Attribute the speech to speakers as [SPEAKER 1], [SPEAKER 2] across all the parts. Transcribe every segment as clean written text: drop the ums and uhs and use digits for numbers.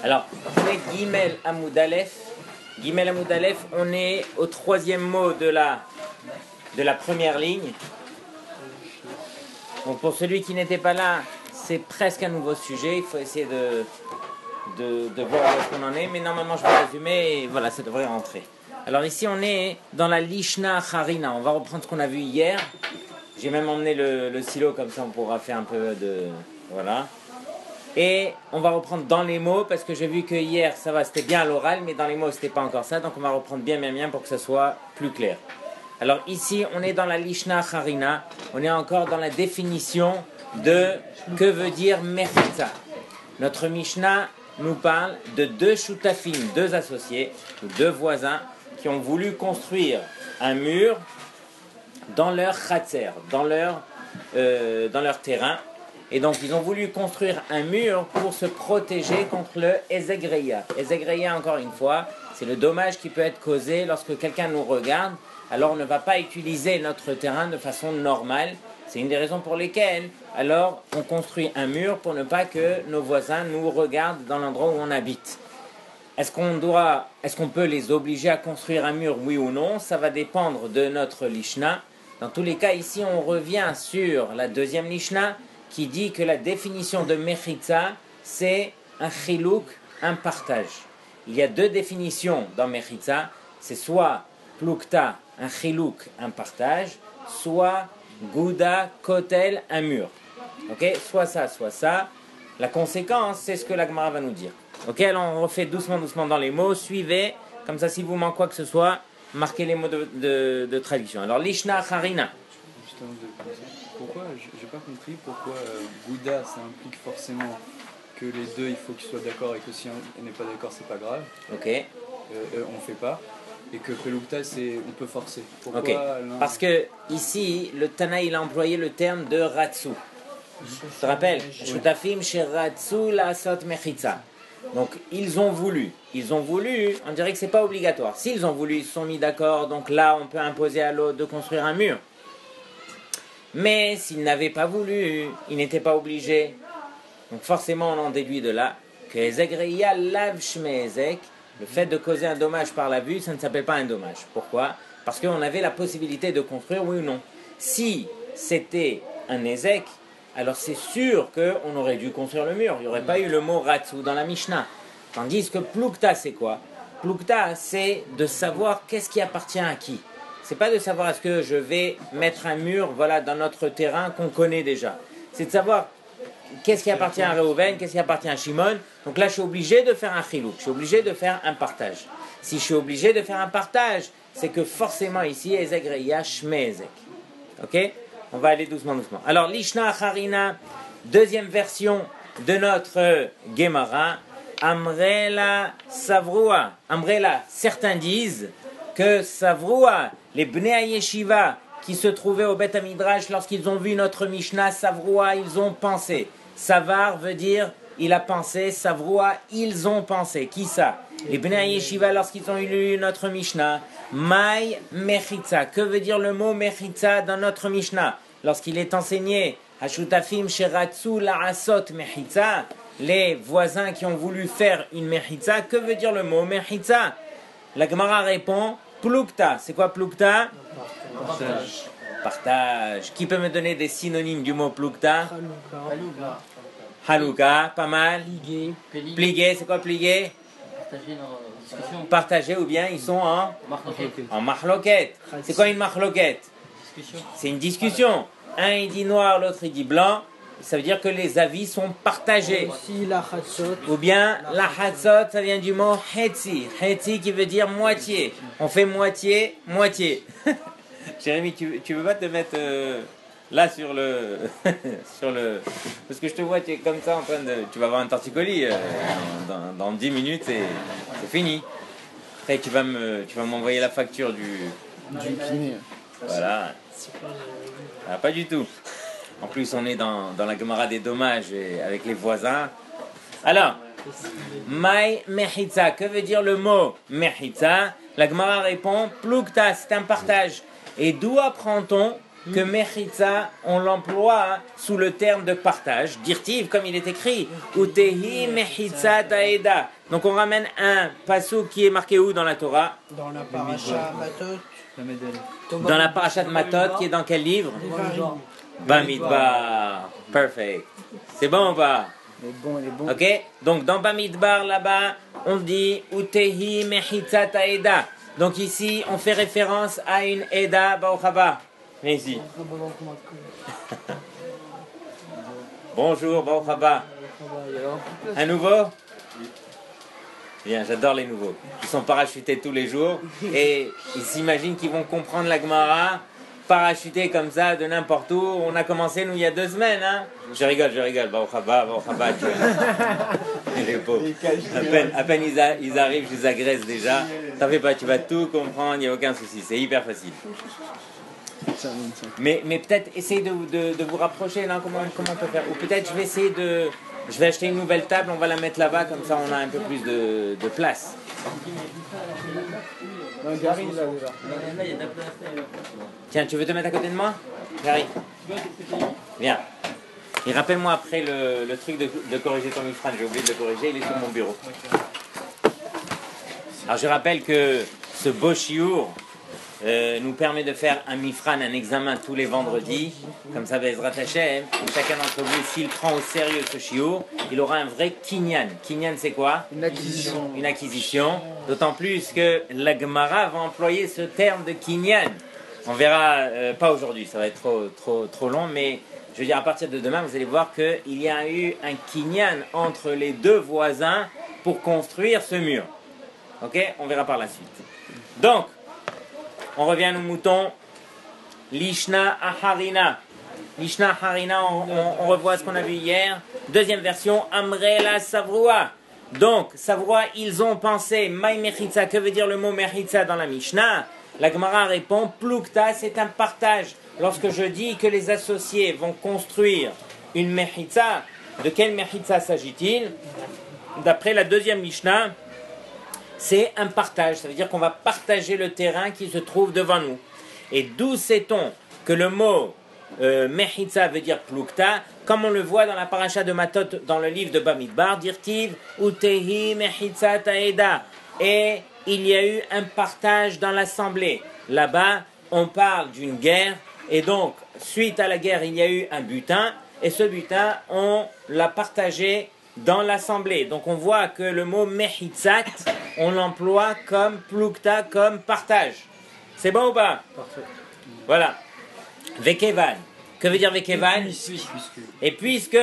[SPEAKER 1] Alors, c'est Gimel Amoud Aleph. Gimel Amoud Aleph, on est au troisième mot de la première ligne. Donc pour celui qui n'était pas là, c'est presque un nouveau sujet. Il faut essayer de voir où est-ce qu'on en est. Mais normalement, je vais résumer et voilà, ça devrait rentrer. Alors ici, on est dans la Lishna Harina. On va reprendre ce qu'on a vu hier. J'ai même emmené le stylo, comme ça on pourra faire un peu de... Voilà. Et on va reprendre dans les mots, parce que j'ai vu que hier, ça va, c'était bien à l'oral, mais dans les mots, c'était pas encore ça. Donc on va reprendre bien pour que ça soit plus clair. Alors ici, on est dans la Lishna Harina. On est encore dans la définition de que veut dire Mechitza. Notre Mishnah nous parle de deux shutafim, deux associés, deux voisins, qui ont voulu construire un mur dans leur khatser, dans leur terrain. Et donc, ils ont voulu construire un mur pour se protéger contre le Ezegreya. Ezegreya, encore une fois, c'est le dommage qui peut être causé lorsque quelqu'un nous regarde. Alors, on ne va pas utiliser notre terrain de façon normale. C'est une des raisons pour lesquelles, alors, on construit un mur pour ne pas que nos voisins nous regardent dans l'endroit où on habite. Est-ce qu'on peut les obliger à construire un mur, oui ou non? Ça va dépendre de notre Lishna. Dans tous les cas, ici, on revient sur la deuxième Lishna, qui dit que la définition de Mechitza, c'est un chilouk, un partage. Il y a deux définitions dans Mechitza, c'est soit plukta, un chilouk, un partage, soit gouda, kotel, un mur. Ok, soit ça. La conséquence, c'est ce que la Gemara va nous dire. Ok, alors on refait doucement dans les mots, suivez, comme ça si vous manquez quoi que ce soit, marquez les mots de traduction. Alors, Lishna Harina.
[SPEAKER 2] Pourquoi, j'ai pas compris pourquoi Gouda ça implique forcément que les deux il faut qu'ils soient d'accord et que si on n'est pas d'accord c'est pas grave.
[SPEAKER 1] Ok.
[SPEAKER 2] On fait pas. Et que Pelukta c'est on peut forcer. Pourquoi
[SPEAKER 1] ok. Parce que ici le Tana il a employé le terme de Ratsu. Tu te rappelles? Shutafim chez Ratsu la sot mechitza. Donc ils ont voulu, on dirait que c'est pas obligatoire. S'ils ont voulu, ils se sont mis d'accord, donc là on peut imposer à l'autre de construire un mur. Mais s'ils n'avaient pas voulu, ils n'étaient pas obligés. Donc forcément, on en déduit de là que Ezegreya lav shme ezek, le fait de causer un dommage par la vue, ça ne s'appelle pas un dommage. Pourquoi? Parce qu'on avait la possibilité de construire, oui ou non. Si c'était un ezek, alors c'est sûr qu'on aurait dû construire le mur. Il n'y aurait pas eu le mot ratsu dans la Mishnah. Tandis que plukta, c'est quoi? Plukta, c'est de savoir qu'est-ce qui appartient à qui. C'est pas de savoir est-ce que je vais mettre un mur dans notre terrain qu'on connaît déjà. C'est de savoir qu'est-ce qui appartient à Reuven, qu'est-ce qui appartient à Shimon. Donc là, je suis obligé de faire un chilouk, je suis obligé de faire un partage. Si je suis obligé de faire un partage, c'est que forcément ici, Ezegreya Shme Ezek. Ok? On va aller doucement. Alors, Lishna Harina, deuxième version de notre Gemara, Amrela Savrua. Amrela, certains disent que Savrua, les Bnei Yeshiva qui se trouvaient au Beth Midrash lorsqu'ils ont vu notre Mishnah, Savrua, ils ont pensé. Savar veut dire il a pensé, Savrua, ils ont pensé. Qui ça? Les Bnei Yeshiva lorsqu'ils ont lu notre Mishnah. Mai Mechitza. Que veut dire le mot Mechitza dans notre Mishnah? Lorsqu'il est enseigné Hashutafim Sheratsu La'asot Mechitza, les voisins qui ont voulu faire une Mechitza, que veut dire le mot Mechitza? La Gemara répond Plukta. C'est quoi Plukta? Partage. Qui peut me donner des synonymes du mot Plukta? Haluka, pas mal. Pliguer, c'est quoi pliguer? Partager ou bien ils sont en mahloket. C'est quoi une mahloket? C'est une discussion. Un il dit noir, l'autre il dit blanc. Ça veut dire que les avis sont partagés. Ou bien la hatzot, ça vient du mot hetzi. Hetzi qui veut dire moitié. On fait moitié. Jérémy, tu veux pas te mettre là sur le parce que je te vois, tu es comme ça en train de... Tu vas avoir un torticolis dans 10 minutes et c'est fini. Après tu vas m'envoyer la facture du kiné. Voilà. Ah, pas du tout. En plus, on est dans la Gemara des dommages avec les voisins. Alors, Mai Mechitza, que veut dire le mot Mechitza? La Gemara répond, Plukta, c'est un partage. Et d'où apprend-on que Mechitza, on l'emploie sous le terme de partage. Dirtiv, comme il est écrit, Utehi Mechitza Taeda. Donc on ramène un passou qui est marqué où dans la Torah?
[SPEAKER 3] Dans la paracha Matot.
[SPEAKER 2] La Médène.
[SPEAKER 1] Dans la parasha de Matot, qui est dans quel livre? Bamidbar. Perfect. C'est bon ou pas?
[SPEAKER 3] Il est bon, il est bon.
[SPEAKER 1] Ok? Donc dans Bamidbar, là-bas, on dit Utehi Mechitza Taeda. Donc ici, on fait référence à une Eda Baruchaba. Viens ici. Bonjour, Baruchaba. Un nouveau? Bien, j'adore les nouveaux. Ils sont parachutés tous les jours et ils s'imaginent qu'ils vont comprendre la Gemara parachutés comme ça de n'importe où. On a commencé, nous, il y a 2 semaines. Hein? Je rigole. Baruchaba, tu les pauvres. À peine ils arrivent, je les agresse déjà. T'en fais pas, tu vas tout comprendre, il n'y a aucun souci. C'est hyper facile. Mais peut-être essayer de vous rapprocher là, comment on peut faire? Ou peut-être je vais acheter une nouvelle table, on va la mettre là-bas, comme ça on a un peu plus de place. Tiens, tu veux te mettre à côté de moi? Gary, viens. Et rappelle-moi après le truc de corriger ton mifran, j'ai oublié de le corriger, il est sur mon bureau. Alors je rappelle que ce beau chiour nous permet de faire un mifran, un examen tous les vendredis. Comme ça, Bezrat Hashem, chacun d'entre vous, s'il prend au sérieux ce chiour, il aura un vrai kinyan. Kinyan, c'est quoi?
[SPEAKER 3] Une acquisition.
[SPEAKER 1] Une acquisition. D'autant plus que la Gemara va employer ce terme de kinyan. On verra, pas aujourd'hui, ça va être trop long, mais je veux dire, à partir de demain, vous allez voir qu'il y a eu un kinyan entre les 2 voisins pour construire ce mur. Ok? On verra par la suite. Donc, on revient à nos moutons. Lishna Aharina. Lishna Aharina, on revoit ce qu'on a vu hier. Deuxième version, Amrela Savroua. Donc, Savroua, ils ont pensé, Maï Mechitza, que veut dire le mot Mechitza dans la Mishnah? La Gemara répond, Plukta, c'est un partage. Lorsque je dis que les associés vont construire une Mechitza, de quelle Mechitza s'agit-il? D'après la deuxième Mishnah, c'est un partage, ça veut dire qu'on va partager le terrain qui se trouve devant nous. Et d'où sait-on que le mot Mechitza veut dire Plukta, comme on le voit dans la paracha de Matot, dans le livre de Bamidbar, Dirtiv, Utehi Mechitza Taeda. Et il y a eu un partage dans l'assemblée. Là-bas, on parle d'une guerre, et donc, suite à la guerre, il y a eu un butin, et ce butin, on l'a partagé dans l'assemblée. Donc on voit que le mot Mechitzat, on l'emploie comme Plukta, comme partage. C'est bon ou pas?
[SPEAKER 3] Parfait.
[SPEAKER 1] Voilà. Vekevan. Que veut dire Vekevan? Et puisque,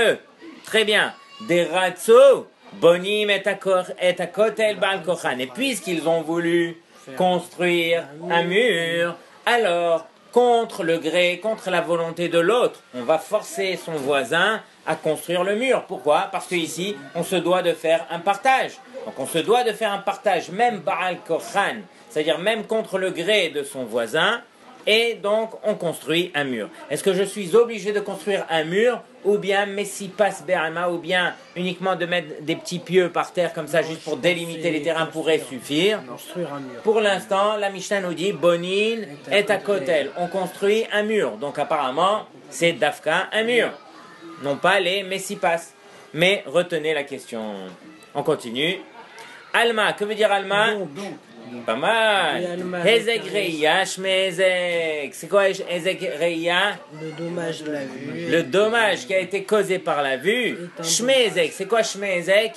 [SPEAKER 1] très bien, des Ratso, Bonim et Akotel Baal Kochan. Et puisqu'ils ont voulu construire un mur, alors, contre le gré, contre la volonté de l'autre, on va forcer son voisin à construire le mur. Pourquoi? Parce qu'ici, on se doit de faire un partage. Donc on se doit de faire un partage, même Baal Kochan, c'est-à-dire même contre le gré de son voisin, et donc on construit un mur. Est-ce que je suis obligé de construire un mur, ou bien Messipas Be'alma, ou bien uniquement de mettre des petits pieux par terre comme ça, juste pour délimiter les terrains pourrait suffire?
[SPEAKER 3] Construire un mur.
[SPEAKER 1] Pour l'instant, la Mishnah nous dit Bonin et Akotel. On construit un mur. Donc apparemment, c'est Dafka, un mur. Non pas les Messipas. Mais retenez la question. On continue. Alma, que veut dire Alma? Pas mal. Hezek Reya, Shmezek. C'est quoi Hezek Reya?
[SPEAKER 3] Le dommage de la vue.
[SPEAKER 1] Le dommage qui a été causé par la vue. Shmezek, c'est quoi Shmezek?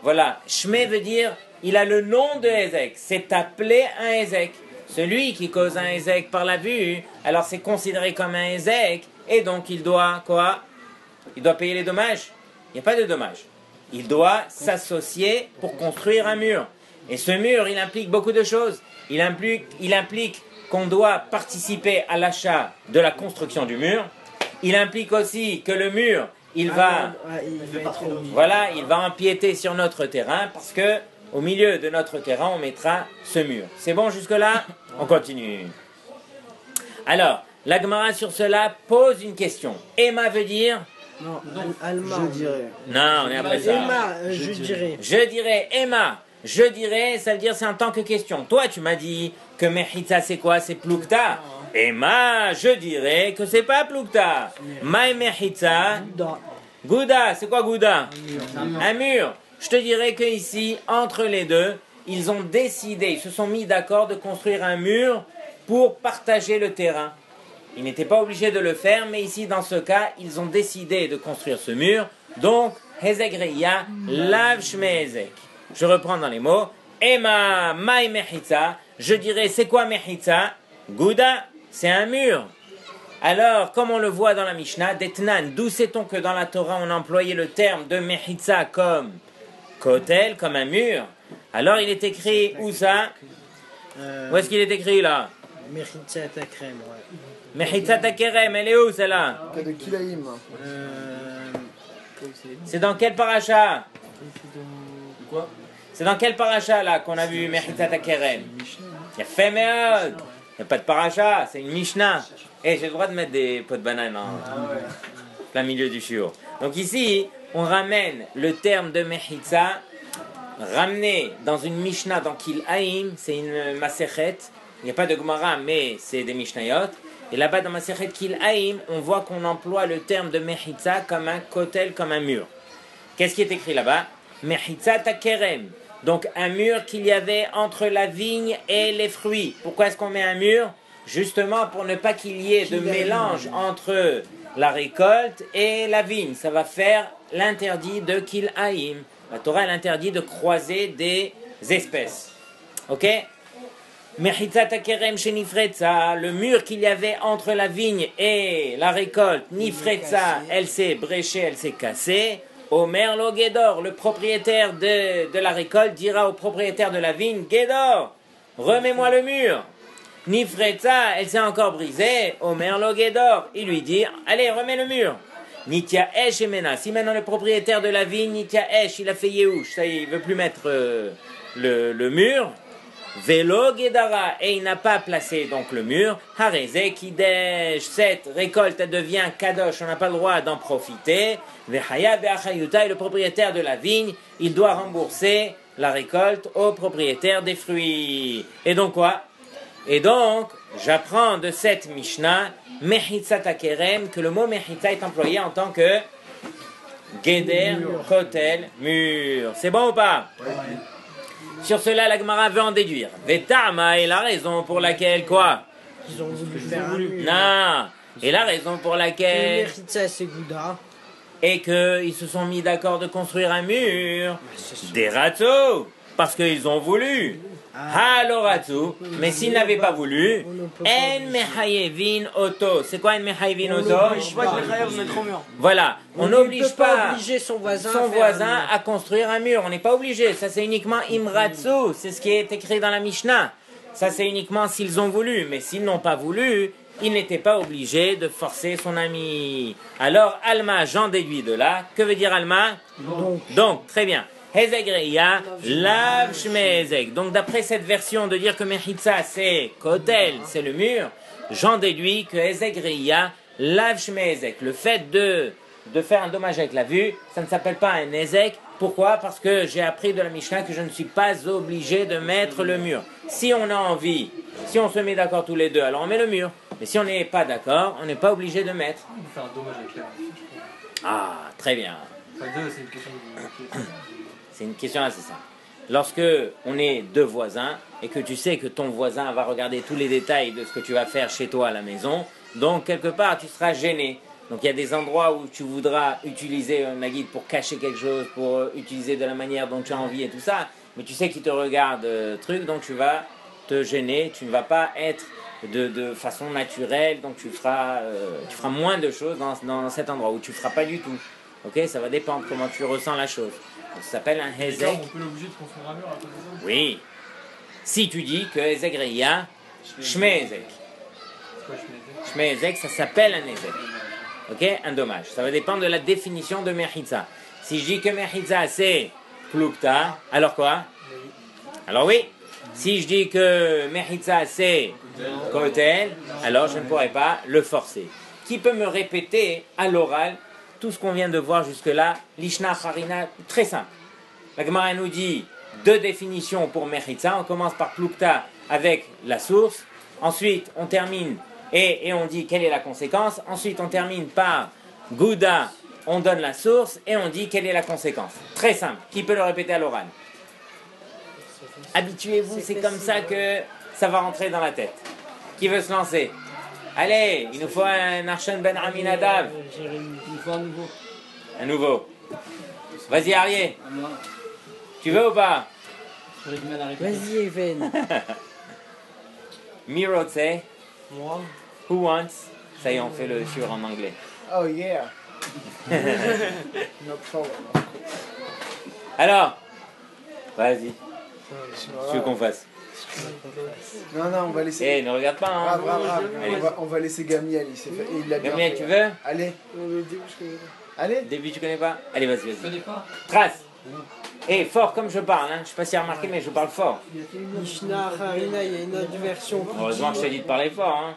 [SPEAKER 1] Voilà. Shme veut dire, il a le nom de Hezek. C'est appelé un Hezek. Celui qui cause un Hezek par la vue, alors c'est considéré comme un Hezek. Et donc il doit quoi? Il doit payer les dommages? Il n'y a pas de dommages. Il doit s'associer pour construire un mur. Et ce mur, il implique beaucoup de choses. Il implique qu'on doit participer à l'achat de la construction du mur. Il implique aussi que le mur, il va empiéter sur notre terrain parce que au milieu de notre terrain, on mettra ce mur. C'est bon jusque-là? On continue. Alors, la Gemara sur cela pose une question. Emma veut dire?
[SPEAKER 3] Non, Alma. Je dirais.
[SPEAKER 1] Non, on est après ça.
[SPEAKER 3] Emma, je dirais.
[SPEAKER 1] Je dirais, Emma. Je dirais, ça veut dire c'est en tant que question. Toi, tu m'as dit que Mechitza, c'est quoi? C'est Plukta. Et je dirais que c'est pas Plukta. Maï Mechitza. Gouda, c'est quoi Gouda? Un mur. Je te dirais que ici, entre les deux, ils ont décidé, ils se sont mis d'accord de construire un mur pour partager le terrain. Ils n'étaient pas obligés de le faire, mais ici, dans ce cas, ils ont décidé de construire ce mur. Donc, Hezek Reya, Lav Shme Hezek. Je reprends dans les mots. Ema Maï Mechitza. Je dirais, c'est quoi Mechitza? Gouda, c'est un mur. Alors, comme on le voit dans la Mishnah, d'Etnan, d'où sait-on que dans la Torah, on a employé le terme de Mechitza comme Kotel, comme un mur? Alors, il est écrit, où ça? Où est-ce qu'il est écrit là?
[SPEAKER 3] Mechitza Takrem, ouais.
[SPEAKER 1] Mechitza Takerem, elle est où celle-là?
[SPEAKER 4] De Kilaïm.
[SPEAKER 1] C'est dans quel paracha?
[SPEAKER 2] Quoi?
[SPEAKER 1] C'est dans quel paracha là qu'on a vu Mechitza Takerem? Il y a fait meod. Il n'y a pas de paracha, c'est une Mishnah. Et j'ai le droit de mettre des pots de banane en plein milieu du shiur. Donc ici, on ramène le terme de Mechitza, ramené dans une Mishnah dans Kil'aim, c'est une Masechet. Il n'y a pas de Gemara, mais c'est des Mishnayot. Et là-bas, dans Masechet Kil'aim, on voit qu'on emploie le terme de Mechitza comme un kotel, comme un mur. Qu'est-ce qui est écrit là-bas? Mechitza takerem. Donc un mur qu'il y avait entre la vigne et les fruits. Pourquoi est-ce qu'on met un mur? Justement pour ne pas qu'il y ait de mélange entre la récolte et la vigne. Ça va faire l'interdit de Kil'aim. La Torah l'interdit de croiser des espèces. Ok? Mechitza takerem chez Nifretza, le mur qu'il y avait entre la vigne et la récolte, Nifretza, elle s'est bréchée, elle s'est cassée. Omer lo Gédor, le propriétaire de la récolte, dira au propriétaire de la vigne, Gédor, remets-moi le mur. Nifretza, elle s'est encore brisée. Omer lo Gédor, il lui dit, allez, remets le mur. Nitia Esh et Mena, si maintenant le propriétaire de la vigne, Nitia Esh, il a fait Yehush, ça y est, il veut plus mettre le mur. Velo Gedara, et il n'a pas placé donc le mur. Hareze Kidesh, cette récolte elle devient Kadosh, on n'a pas le droit d'en profiter. Vehaya Veachayuta, et le propriétaire de la vigne, il doit rembourser la récolte au propriétaire des fruits. Et donc quoi? Et donc, j'apprends de cette Mishnah, Mechitza Takerem, que le mot Mechitza est employé en tant que Geder, Kotel, mur. C'est bon ou pas? Sur cela, la Gemara veut en déduire. Vetama est la raison pour laquelle quoi?
[SPEAKER 3] Ils ont voulu faire un mur.
[SPEAKER 1] Non. Et la raison pour laquelle?
[SPEAKER 3] Mechitza, c'est Gouda.
[SPEAKER 1] Et qu'ils se sont mis d'accord de construire un mur. Des ratos. Parce qu'ils ont voulu. Haloratsu. Mais s'ils n'avaient pas voulu, En mehayevin oto. C'est quoi En mehayevin oto? Voilà. On n'oblige pas
[SPEAKER 3] obliger son voisin,
[SPEAKER 1] à construire un mur. On n'est pas obligé. Ça, c'est uniquement imratsu. C'est ce qui est écrit dans la Mishnah. Ça, c'est uniquement s'ils ont voulu. Mais s'ils n'ont pas voulu, il n'était pas obligé de forcer son ami. Alors, Alma, j'en déduis de là. Que veut dire Alma? Donc, très bien. Hezek Reya, Lav Shme Hezek. Donc d'après cette version de dire que Mechitza c'est Kotel, c'est le mur, j'en déduis que Hezek Reya, Lav Shme Hezek. Le fait de faire un dommage avec la vue, ça ne s'appelle pas un Hezek. Pourquoi? Parce que j'ai appris de la Mishnah que je ne suis pas obligé de mettre le mur. Si on a envie, si on se met d'accord tous les deux, alors on met le mur. Mais si on n'est pas d'accord, on n'est pas obligé de mettre.
[SPEAKER 2] On peut faire un dommage avec la vue.
[SPEAKER 1] Ah, très bien.
[SPEAKER 2] Enfin, c'est une question de...
[SPEAKER 1] C'est une question assez simple. Lorsque on est deux voisins et que tu sais que ton voisin va regarder tous les détails de ce que tu vas faire chez toi à la maison, donc quelque part tu seras gêné. Donc il y a des endroits où tu voudras utiliser un guide pour cacher quelque chose, pour utiliser de la manière dont tu as envie et tout ça, mais tu sais qu'il te regarde truc, donc tu vas te gêner, tu ne vas pas être de façon naturelle, donc tu feras moins de choses dans cet endroit où tu ne feras pas du tout. Ok, ça va dépendre comment tu ressens la chose. Ça s'appelle un Hezek.
[SPEAKER 2] On peut l'obliger de construire un mur à cause de ça?
[SPEAKER 1] Oui. Si tu dis que Hezek Reya, Shme Hezek.
[SPEAKER 2] C'est quoi Shme Hezek?
[SPEAKER 1] Shme Hezek, ça s'appelle un Hezek. Ok, un dommage. Ça va dépendre de la définition de Mechitza. Si je dis que Mechitza c'est Plukta, alors quoi? Alors oui. Si je dis que Mechitza c'est Kotel, alors je ne pourrai pas le forcer. Qui peut me répéter à l'oral tout ce qu'on vient de voir jusque-là, l'Ishna Harina, très simple. La Gemara nous dit deux définitions pour Mechitza. On commence par Plukta avec la source. Ensuite, on termine et on dit quelle est la conséquence. Ensuite, on termine par Gouda, on donne la source et on dit quelle est la conséquence. Très simple. Qui peut le répéter à l'oral? Habituez-vous, c'est comme ça que ça va rentrer dans la tête. Qui veut se lancer? Allez, il nous faut un Arshon Ben Aminadav.
[SPEAKER 3] Il faut un nouveau.
[SPEAKER 1] Un nouveau. Vas-y, Arié. Tu veux ou pas?
[SPEAKER 3] Vas-y, Even.
[SPEAKER 1] Mirotse.
[SPEAKER 3] Moi.
[SPEAKER 1] Who wants? Ça y est, on fait le sur en anglais.
[SPEAKER 4] Oh yeah. No problem.
[SPEAKER 1] Alors, vas-y. Tu veux qu'on fasse?
[SPEAKER 4] Non, on va laisser.
[SPEAKER 1] Eh, ne regarde pas, hein.
[SPEAKER 4] Grave.
[SPEAKER 1] Allez.
[SPEAKER 4] On va laisser Gamiel. Il l'a bien
[SPEAKER 1] Gabriel,
[SPEAKER 4] fait.
[SPEAKER 1] tu veux?
[SPEAKER 4] Allez. Allez.
[SPEAKER 1] Début, tu connais pas? Allez, vas-y. Trace. Eh, fort comme je parle, hein. Je sais pas si tu as remarqué, mais je parle fort.
[SPEAKER 3] Mishnah Harina, il y a une autre version qui
[SPEAKER 1] Heureusement que je t'ai dit de parler fort, hein.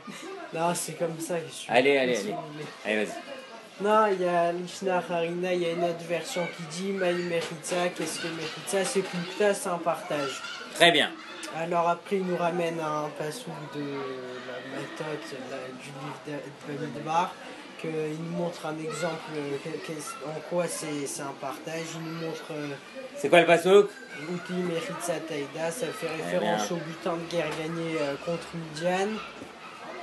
[SPEAKER 3] Non, c'est comme ça que je suis.
[SPEAKER 1] Allez. Allez, vas-y.
[SPEAKER 3] Non, il y a Mishnah Harina, il y a une autre version qui dit Maï Mechitza. Qu'est-ce que Mechitza? C'est Plukta, c'est un partage.
[SPEAKER 1] Très bien.
[SPEAKER 3] Alors après, il nous ramène à un passou de la méthode du livre de Bamidbar, qu'il nous montre un exemple en quoi c'est un partage. Il nous montre
[SPEAKER 1] C'est quoi le pasouk?
[SPEAKER 3] Outi Mechitza Taïda, ça fait référence au butin de guerre gagné contre Midian,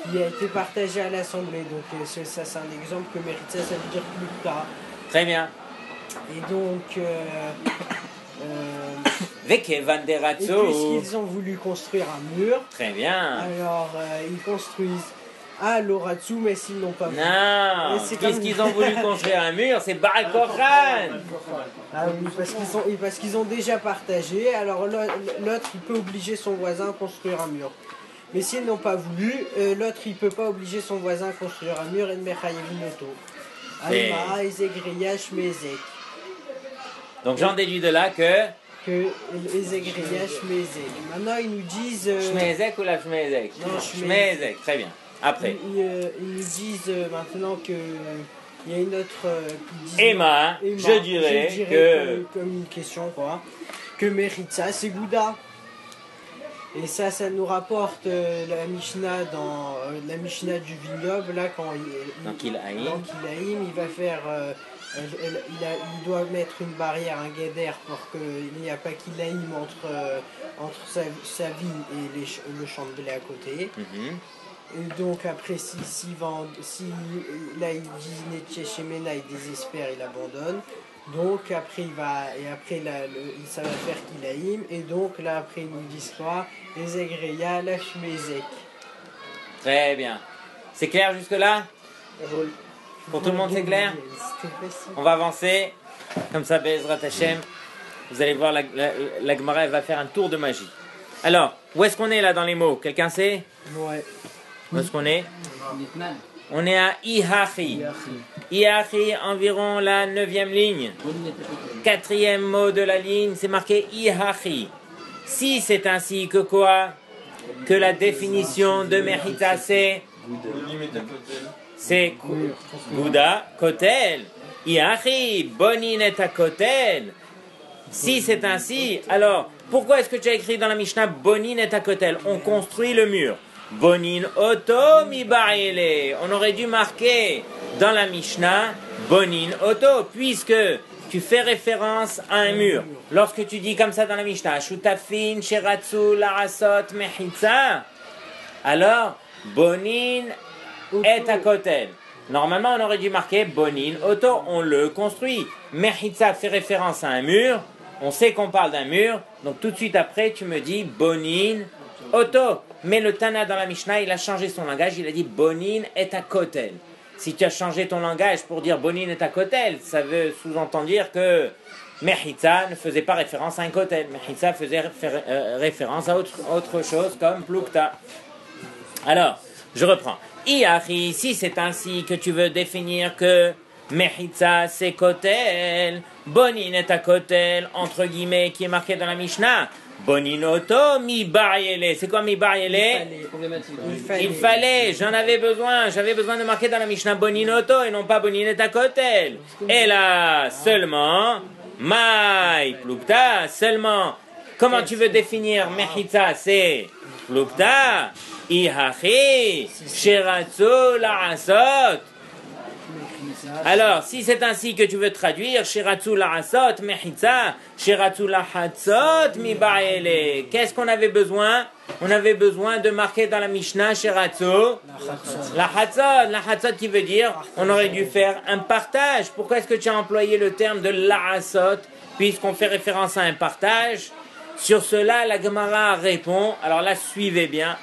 [SPEAKER 3] qui a été partagé à l'Assemblée. Donc ça c'est un exemple que Mechitza, ça veut dire Plukta.
[SPEAKER 1] Très bien.
[SPEAKER 3] Et donc...
[SPEAKER 1] Veke Van der
[SPEAKER 3] et
[SPEAKER 1] Ratzo.
[SPEAKER 3] puisqu'ils ont voulu construire un mur,
[SPEAKER 1] Très bien.
[SPEAKER 3] alors ils construisent à l'Oratsu, mais s'ils n'ont pas voulu.
[SPEAKER 1] Non.
[SPEAKER 3] Et c'est comme-
[SPEAKER 1] Puisqu'ils ont voulu construire un mur, c'est Baal Korhan.
[SPEAKER 3] Ah oui, parce qu'ils ont déjà partagé, alors l'autre il peut obliger son voisin à construire un mur. Mais s'ils n'ont pas voulu, l'autre il peut pas obliger son voisin à construire un mur et de Mechayevinoto.
[SPEAKER 1] Et-
[SPEAKER 3] Alma, Ezegriya, Shmezek.
[SPEAKER 1] Donc j'en déduis de là que
[SPEAKER 3] Que Ezegriya, Shmezek. Maintenant ils nous disent.
[SPEAKER 1] Shmezek ou la Shmezek?
[SPEAKER 3] Non,
[SPEAKER 1] Shmezek, très bien. Après.
[SPEAKER 3] Ils nous disent maintenant que il y a une autre qui dit
[SPEAKER 1] Emma, je dirais que
[SPEAKER 3] comme une question quoi, que Meritza c'est Gouda. Et ça nous rapporte la Mishnah dans la Mishnah du vignoble là quand
[SPEAKER 1] Donc il a
[SPEAKER 3] dans Kilaïm, il va faire il doit mettre une barrière, un guéder pour qu'il n'y a pas Kilaïm entre sa vigne et le champ de blé à côté. Et donc après si là il dit Netche Shemena, il désespère, il abandonne. Donc après ça va faire Kilaïm. Et donc là après ils nous disent quoi? Les Egreya, la Shmezek.
[SPEAKER 1] Très bien. C'est clair jusque là? Pour tout le monde c'est clair?
[SPEAKER 3] C'était facile.
[SPEAKER 1] On va avancer. Comme ça, Bezrat Hashem. Vous allez voir, la Gemara elle va faire un tour de magie. Alors, où est-ce qu'on est là dans les mots? Quelqu'un sait?
[SPEAKER 3] Ouais.
[SPEAKER 1] Où est-ce qu'on est? On est à Ihachi. Ihachi, environ la 9e ligne. 4e mot de la ligne, c'est marqué Ihachi. Si c'est ainsi que quoi? Que la définition de Mechitza c'est Gouda, Kotel. Ihachi, Bonin et Kotel. Si c'est ainsi, alors pourquoi est-ce que tu as écrit dans la Mishnah Bonin et Kotel? On construit le mur. Bonin Oto mi Ba'ele. On aurait dû marquer dans la Mishnah Bonin Oto, puisque tu fais référence à un mur. Lorsque tu dis comme ça dans la Mishnah, Shutafin, Sheratsu, Larasot, Mechitza, alors Bonin et Kotel. Normalement, on aurait dû marquer Bonin Oto, on le construit. Mechitza fait référence à un mur, on sait qu'on parle d'un mur, donc tout de suite après, tu me dis Bonin Oto. Mais le Tana dans la Mishnah, il a changé son langage, il a dit Bonin et Kotel. Si tu as changé ton langage pour dire Bonin et Kotel, ça veut sous-entendre dire que Mechitza ne faisait pas référence à un Kotel. Mechitza faisait référence à autre chose comme Plukta. Alors, je reprends. Iachi, si c'est ainsi que tu veux définir que Mechitza c'est Kotel, Bonin et Kotel, entre guillemets, qui est marqué dans la Mishnah, Boninoto mi Bariele. C'est quoi mi Bariele? Il fallait, j'avais besoin de marquer dans la Mishnah Boninoto et non pas Bonin et Kotel. Et là, seulement, Mai Plukta, seulement, comment tu veux définir Mechitza c'est Plukta? Ihachi, Shiratsu La'asot. Alors, si c'est ainsi que tu veux traduire, Shiratsu La'asot Mechitza, Shiratsu La'atzot Mi Ba'ele. Qu'est-ce qu'on avait besoin? On avait besoin de marquer dans la Mishnah Shiratsu La'atzot. La'atzot qui veut dire, on aurait dû faire un partage. Pourquoi est-ce que tu as employé le terme de La'asot, puisqu'on fait référence à un partage? Sur cela, la Gemara répond, alors là, suivez bien.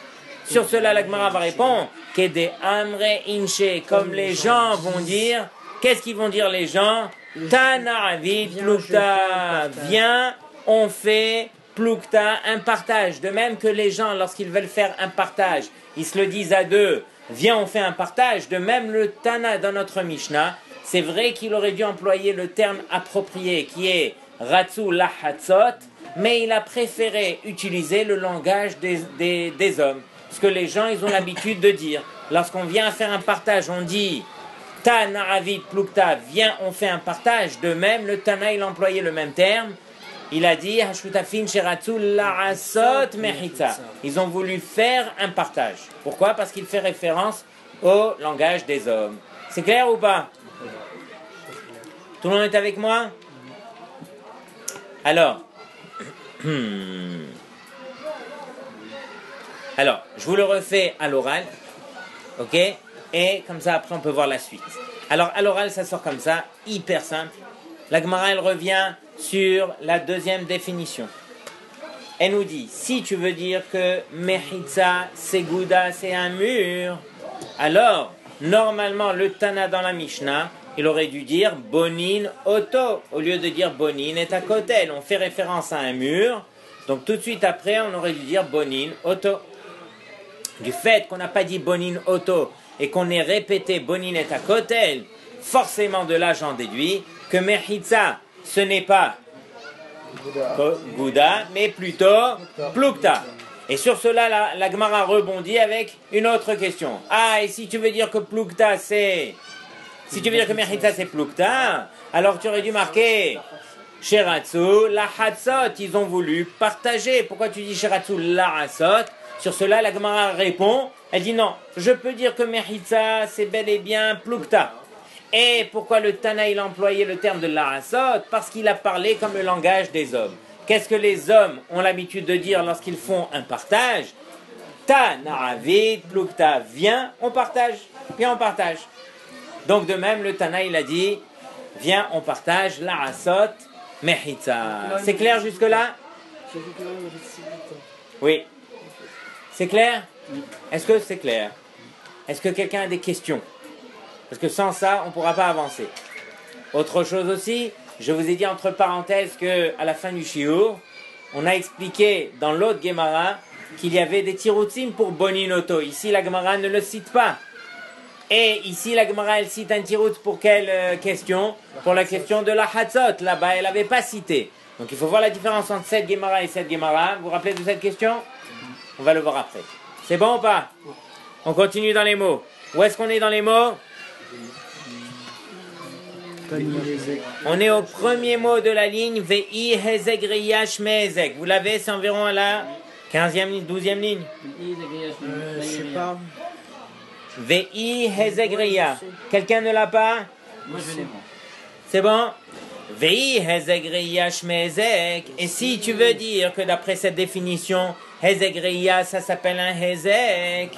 [SPEAKER 1] Sur cela, la Gemara va répondre, que des amre inche, comme les gens vont dire. Qu'est-ce qu'ils vont dire les gens? Tana'avid plukta. Viens, on fait plukta, un partage. De même que les gens, lorsqu'ils veulent faire un partage, ils se le disent à deux. Viens, on fait un partage. De même, le Tana dans notre Mishnah, c'est vrai qu'il aurait dû employer le terme approprié, qui est Ratsu Lahatzot, mais il a préféré utiliser le langage des hommes. Ce que les gens, ils ont l'habitude de dire. Lorsqu'on vient faire un partage, on dit Ta na'avid plukta, viens, on fait un partage. De même, le Tana, il a employé le même terme. Il a dit Hashutafin shiratsu la'asot mechitza. Ils ont voulu faire un partage. Pourquoi? Parce qu'il fait référence au langage des hommes. C'est clair ou pas? Tout le monde est avec moi? Alors, je vous le refais à l'oral, ok? Et comme ça, après, on peut voir la suite. Alors, à l'oral, ça sort comme ça, hyper simple. La Gemara, elle revient sur la deuxième définition. Elle nous dit, si tu veux dire que Mechitza, c'est Gouda, c'est un mur, alors, normalement, le Tana dans la Mishnah, il aurait dû dire Bonin Oto, au lieu de dire Bonin et à côté. On fait référence à un mur, donc tout de suite après, on aurait dû dire Bonin Oto. Du fait qu'on n'a pas dit Bonin Oto et qu'on ait répété Bonin et à côté, forcément de là j'en déduis que Mechitza, ce n'est pas Gouda, mais plutôt Plukta. Et sur cela, la Gemara rebondit avec une autre question. Ah, et si tu veux dire que Plukta c'est... Si tu veux dire que Mechitza c'est Plukta, alors tu aurais dû marquer Shiratsu Lahatzot. Ils ont voulu partager. Pourquoi tu dis Shiratsu Lahatzot? Sur cela, la Gemara répond, elle dit non, je peux dire que Mechitza c'est bel et bien Plukta. Et pourquoi le Tana il a employé le terme de Lahatzot? Parce qu'il a parlé comme le langage des hommes. Qu'est-ce que les hommes ont l'habitude de dire lorsqu'ils font un partage? Ta na'avid Plukta, viens, on partage. Viens, on partage. Donc de même, le Tana, il a dit, viens, on partage La'asot Mechitza. C'est clair jusque-là? Oui. C'est clair? Est-ce que c'est clair? Est-ce que quelqu'un a des questions? Parce que sans ça, on ne pourra pas avancer. Autre chose aussi, je vous ai dit entre parenthèses qu'à la fin du shiur, on a expliqué dans l'autre Gemara qu'il y avait des tirutzim pour Boninoto. Ici, la Gemara ne le cite pas. Et ici, la Gemara, elle cite un tirout pour quelle question? Pour la question de la Hatzot. Là-bas, elle n'avait pas cité. Donc, il faut voir la différence entre cette Gemara et cette Gemara. Vous vous rappelez de cette question? On va le voir après. C'est bon ou pas? On continue dans les mots. Où est-ce qu'on est dans les mots? On est au premier mot de la ligne. Ve'i hezeg riyash me'ezeg. Vous l'avez, c'est environ à la 15e ligne, 12e ligne.
[SPEAKER 3] Je sais pas.
[SPEAKER 1] Ve'i hezegriya. Quelqu'un ne l'a pas?
[SPEAKER 5] Moi je l'ai.
[SPEAKER 1] C'est bon? Ve'i hezegriya shmezek. Et si tu veux dire que d'après cette définition, hezegriya, ça s'appelle un hezek.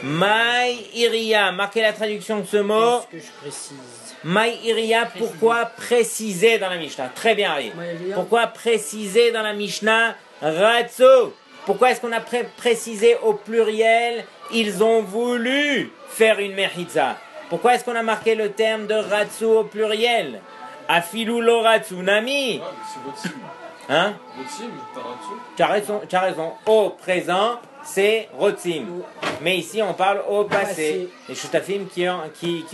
[SPEAKER 1] Mai iriya. Marquez la traduction de ce mot.
[SPEAKER 3] Qu'est-ce que je précise?
[SPEAKER 1] Mai iriya, pourquoi préciser dans la Mishnah? Très bien, Ari. Pourquoi préciser dans la Mishnah Ratsu? Pourquoi est-ce qu'on a précisé au pluriel? Ils ont voulu faire une mechitza. Pourquoi est-ce qu'on a marqué le terme de Ratsu au pluriel? Afilu lo Ratsu nami.
[SPEAKER 2] C'est Rotzim.
[SPEAKER 1] Hein?
[SPEAKER 2] Rotzim, pas Ratsu.
[SPEAKER 1] Tu as raison. Au présent, c'est Rotzim. Mais ici, on parle au passé. Les shutafim qui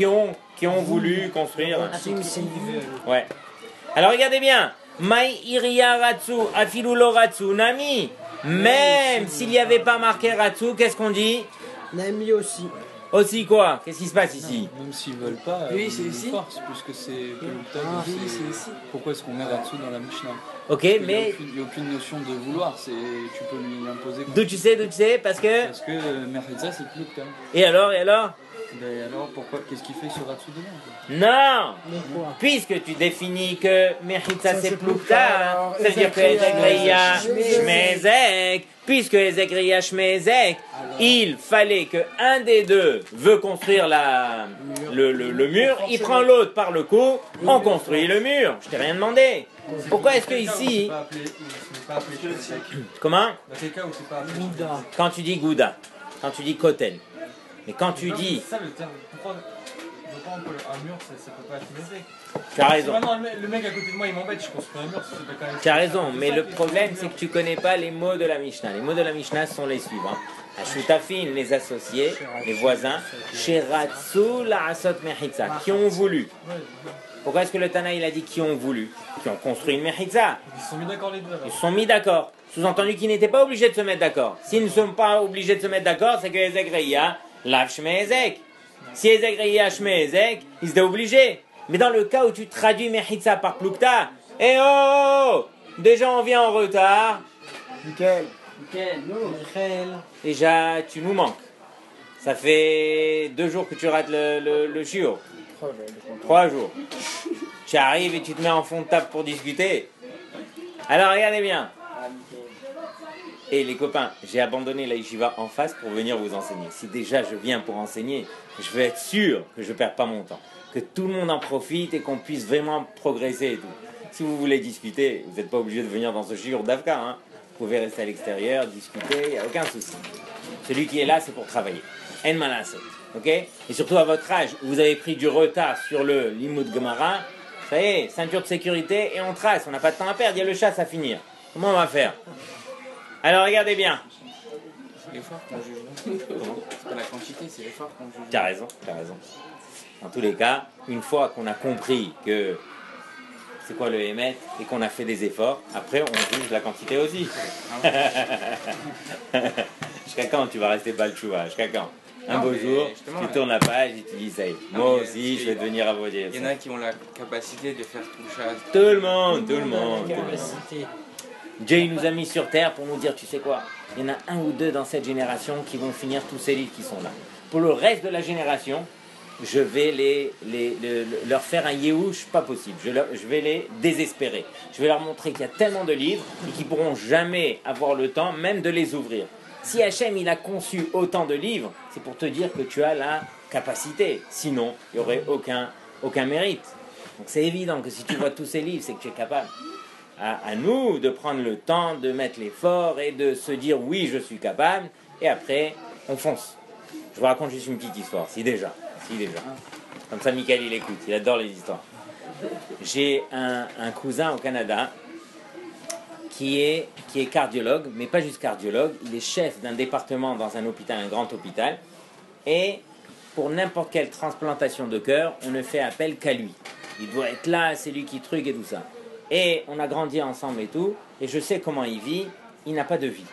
[SPEAKER 1] ont voulu construire. Ouais. Alors regardez bien. Mai iria Ratsu, afilu lo Ratsu nami. Même s'il n'y avait pas marqué Ratsu, qu'est-ce qu'on dit?
[SPEAKER 3] Nami aussi.
[SPEAKER 1] Aussi quoi? Qu'est-ce qui se passe ici?
[SPEAKER 2] Même s'ils veulent pas,
[SPEAKER 4] Oui, c'est
[SPEAKER 2] ils
[SPEAKER 4] ici.
[SPEAKER 2] forcent, puisque c'est Pelukta,
[SPEAKER 4] Ah,
[SPEAKER 2] donc
[SPEAKER 4] oui,
[SPEAKER 2] c'est-
[SPEAKER 4] c'est ici.
[SPEAKER 2] Pourquoi est-ce qu'on met Ratsu dans la Mishnah?
[SPEAKER 1] Ok,
[SPEAKER 2] Il
[SPEAKER 1] mais
[SPEAKER 2] n'y a aucune notion de vouloir, tu peux lui imposer.
[SPEAKER 1] d'où tu sais? Parce que...
[SPEAKER 2] Parce que Mechitza c'est Pelukta.
[SPEAKER 1] Et alors?
[SPEAKER 2] Ben alors pourquoi? Qu'est-ce qu'il fait sur Ratsu dedans quoi?
[SPEAKER 1] Non!
[SPEAKER 3] Mais quoi?
[SPEAKER 1] Puisque tu définis que Mechitza
[SPEAKER 4] Ça,
[SPEAKER 1] c'est
[SPEAKER 4] c'est
[SPEAKER 1] Plukta,
[SPEAKER 4] Plukta,
[SPEAKER 1] ça veut dire que
[SPEAKER 4] Ezekria,
[SPEAKER 1] Ezekria Shmezek, puisque Ezekria Shmezek, il fallait que un des deux veut construire le mur, il prend l'autre par le cou, on construit le mur. Je t'ai rien demandé. Pourquoi est-ce que ici... Comment?
[SPEAKER 5] Dans quel cas où c'est pas appelé
[SPEAKER 3] Gouda.
[SPEAKER 1] Quand tu dis Gouda, quand tu dis Kotel, mais quand tu dis...
[SPEAKER 5] C'est ça le terme. Pourquoi on peut un mur, ça peut pas être mésé?
[SPEAKER 1] Tu as raison.
[SPEAKER 5] Maintenant, le mec à côté de moi, il m'embête, je construis un mur, c'est pas quand même.
[SPEAKER 1] Tu as raison, mais le problème c'est que tu connais pas les mots de la Mishnah. Les mots de la Mishnah sont les suivants. Ashutafin, les associés, les voisins, Sheratsu la'asot mechitza, qui ont voulu. Pourquoi est-ce que le Tana il a dit qui ont voulu? Qui ont construit une mechitza.
[SPEAKER 5] Ils se sont mis d'accord les deux alors.
[SPEAKER 1] Ils se sont mis d'accord. Sous-entendu qu'ils n'étaient pas obligés de se mettre d'accord. S'ils ne sont pas obligés de se mettre d'accord, c'est que Ezek Reya lave Shmei Ezek. Si Ezek Reya Shmei Ezek, ils étaient obligés. Mais dans le cas où tu traduis mechitza par Plukta, déjà on vient en retard.
[SPEAKER 4] Nickel.
[SPEAKER 3] Michael.
[SPEAKER 1] Déjà, tu nous manques. Ça fait 2 jours que tu rates le shiur. 3 jours. Tu arrives et tu te mets en fond de table pour discuter. Alors regardez bien. Et les copains, j'ai abandonné la yeshiva en face pour venir vous enseigner. Si déjà je viens pour enseigner, je veux être sûr que je ne perds pas mon temps. Que tout le monde en profite et qu'on puisse vraiment progresser et tout. Si vous voulez discuter, vous n'êtes pas obligé de venir dans ce shiur d'Afka, hein. Vous pouvez rester à l'extérieur, discuter, il n'y a aucun souci. Celui qui est là, c'est pour travailler. En malasot, ok? Et surtout à votre âge, où vous avez pris du retard sur le Limud Gemara, ça y est, ceinture de sécurité et on trace, on n'a pas de temps à perdre, il y a le chasse à finir. Comment on va faire? Alors regardez bien.
[SPEAKER 2] C'est l'effort qu'on juge. C'est pas la quantité, c'est l'effort qu'on juge.
[SPEAKER 1] Tu as raison. Dans tous les cas, une fois qu'on a compris que c'est quoi le émet et qu'on a fait des efforts, après on juge la quantité aussi. Jusqu'à quand tu vas rester balchoua? Jusqu'à quand? Un beau jour, tu tournes la page et tu dis ça y est, moi aussi je vais devenir avoyer.
[SPEAKER 6] Il y en a qui ont la capacité de faire tout le chasse.
[SPEAKER 1] Tout le monde.
[SPEAKER 3] Capacité.
[SPEAKER 1] Dieu nous a mis sur terre pour nous dire, tu sais quoi, il y en a 1 ou 2 dans cette génération qui vont finir tous ces livres qui sont là. Pour le reste de la génération, je vais leur faire un yéhouch pas possible. Je vais les désespérer. Je vais leur montrer qu'il y a tellement de livres et qu'ils ne pourront jamais avoir le temps même de les ouvrir. Si Hachem il a conçu autant de livres, c'est pour te dire que tu as la capacité. Sinon, il n'y aurait aucun mérite. Donc c'est évident que si tu vois tous ces livres, c'est que tu es capable. À nous de prendre le temps, de mettre l'effort et de se dire oui, je suis capable. Et après, on fonce. Je vous raconte juste une petite histoire, si déjà. Comme ça, Michael, il écoute, il adore les histoires. J'ai un cousin au Canada qui est cardiologue, mais pas juste cardiologue, il est chef d'un département dans un hôpital, un grand hôpital, et pour n'importe quelle transplantation de cœur, on ne fait appel qu'à lui. Il doit être là, c'est lui qui truc et tout ça. Et on a grandi ensemble et tout, et je sais comment il vit, il n'a pas de vie.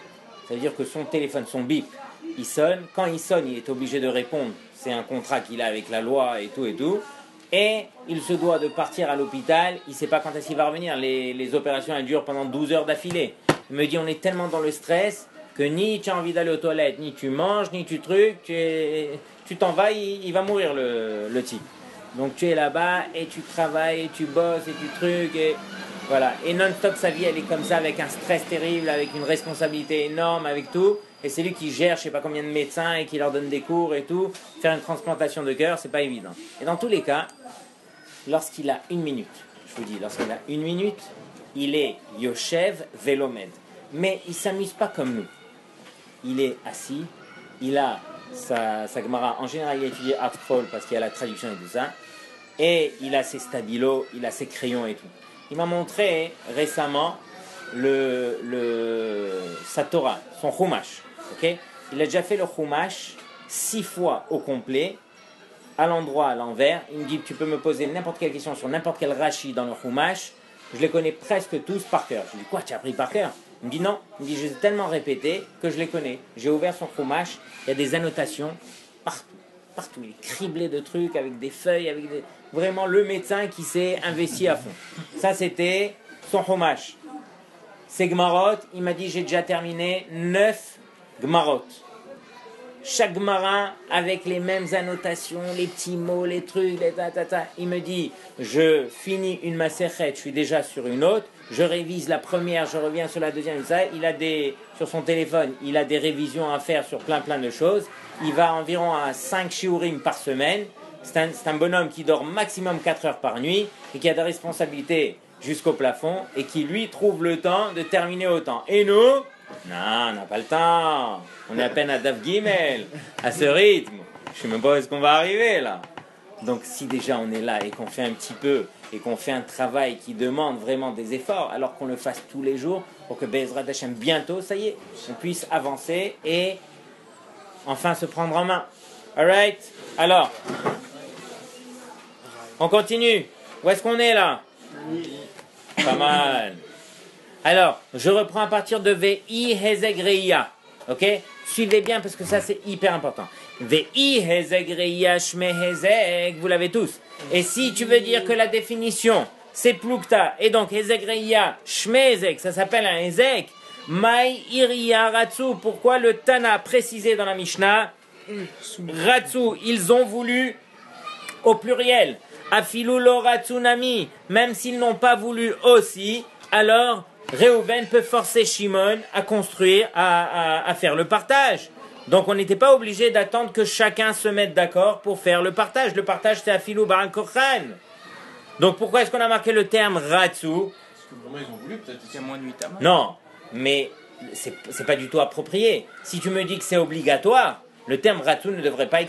[SPEAKER 1] Ça veut dire que son téléphone, son bip, il sonne, quand il sonne, il est obligé de répondre, c'est un contrat qu'il a avec la loi et tout, et il se doit de partir à l'hôpital, il ne sait pas quand est-ce qu'il va revenir, les opérations elles durent pendant 12 heures d'affilée. Il me dit on est tellement dans le stress que ni tu as envie d'aller aux toilettes, ni tu manges, ni tu trucs, tu t'en vas, il va mourir le type. Donc tu es là-bas et tu travailles, et tu bosses, et tu trucs, et voilà. Et non-stop sa vie elle est comme ça, avec un stress terrible, avec une responsabilité énorme, avec tout. Et c'est lui qui gère je sais pas combien de médecins et qui leur donne des cours et tout. Faire une transplantation de cœur, c'est pas évident. Et dans tous les cas, lorsqu'il a 1 minute, je vous dis, lorsqu'il a 1 minute, il est Yoshev Velomed. Mais il s'amuse pas comme nous. Il est assis, il a sa Gemara. En général, il a étudié Artfol parce qu'il y a la traduction et tout ça. Et il a ses stabilos, il a ses crayons et tout. Il m'a montré récemment sa Torah, son Chumash. Okay? Il a déjà fait le Chumash 6 fois au complet, à l'endroit, à l'envers. Il me dit, tu peux me poser n'importe quelle question sur n'importe quel Rashi dans le Chumash. Je les connais presque tous par cœur. Je lui dis, quoi, tu as appris par cœur? Il me dit, non. Il me dit, je les ai tellement répétés que je les connais. J'ai ouvert son Chumash, il y a des annotations partout. partout, il est criblé de trucs, avec des feuilles, vraiment le médecin qui s'est investi à fond. Ça, c'était son hommage. Ses Gmarot, il m'a dit, j'ai déjà terminé 9 Gmarot. Chaque Gemara avec les mêmes annotations, les petits mots, les trucs, les ta. Il me dit, je finis une Maserhet, je suis déjà sur une autre, je révise la première, je reviens sur la deuxième, ça. Sur son téléphone, il a des révisions à faire sur plein de choses. Il va environ à 5 shiurim par semaine. C'est un bonhomme qui dort maximum 4 heures par nuit et qui a des responsabilités jusqu'au plafond et qui lui trouve le temps de terminer autant. Et nous, non, on n'a pas le temps. On est à peine à Daf Gimel, à ce rythme. Je ne sais même pas où est-ce qu'on va arriver là. Donc si déjà on est là et qu'on fait un petit peu et qu'on fait un travail qui demande vraiment des efforts, alors qu'on le fasse tous les jours pour que Be'ezrat Hashem bientôt, ça y est, on puisse avancer et enfin se prendre en main. Alright. Alors, on continue. Où est-ce qu'on est là? Pas mal. Alors, je reprends à partir de Ve'i Hezeg Reia. Ok? Suivez bien parce que ça c'est hyper important. Ve'i Hezeg Reia Shme Hezeg, vous l'avez tous. Et si tu veux dire que la définition c'est Plukta, et donc Hezeg Reia Shme Hezeg, ça s'appelle un Hezeg, Mai Iria Ratsu, pourquoi le Tana précisé dans la Mishnah? Ratsu, ils ont voulu au pluriel. Afilu lo Ratsunami, même s'ils n'ont pas voulu aussi, alors Réhouven peut forcer Shimon à construire, à faire le partage. Donc on n'était pas obligé d'attendre que chacun se mette d'accord pour faire le partage. Le partage c'est Afilu Baran Kochan. Donc pourquoi est-ce qu'on a marqué le terme Ratsu?
[SPEAKER 5] Parce que vraiment ils ont voulu peut-être.
[SPEAKER 6] Il y a moins de 8 à
[SPEAKER 1] Non, mais c'est pas du tout approprié. Si tu me dis que c'est obligatoire, le terme Ratsu ne devrait pas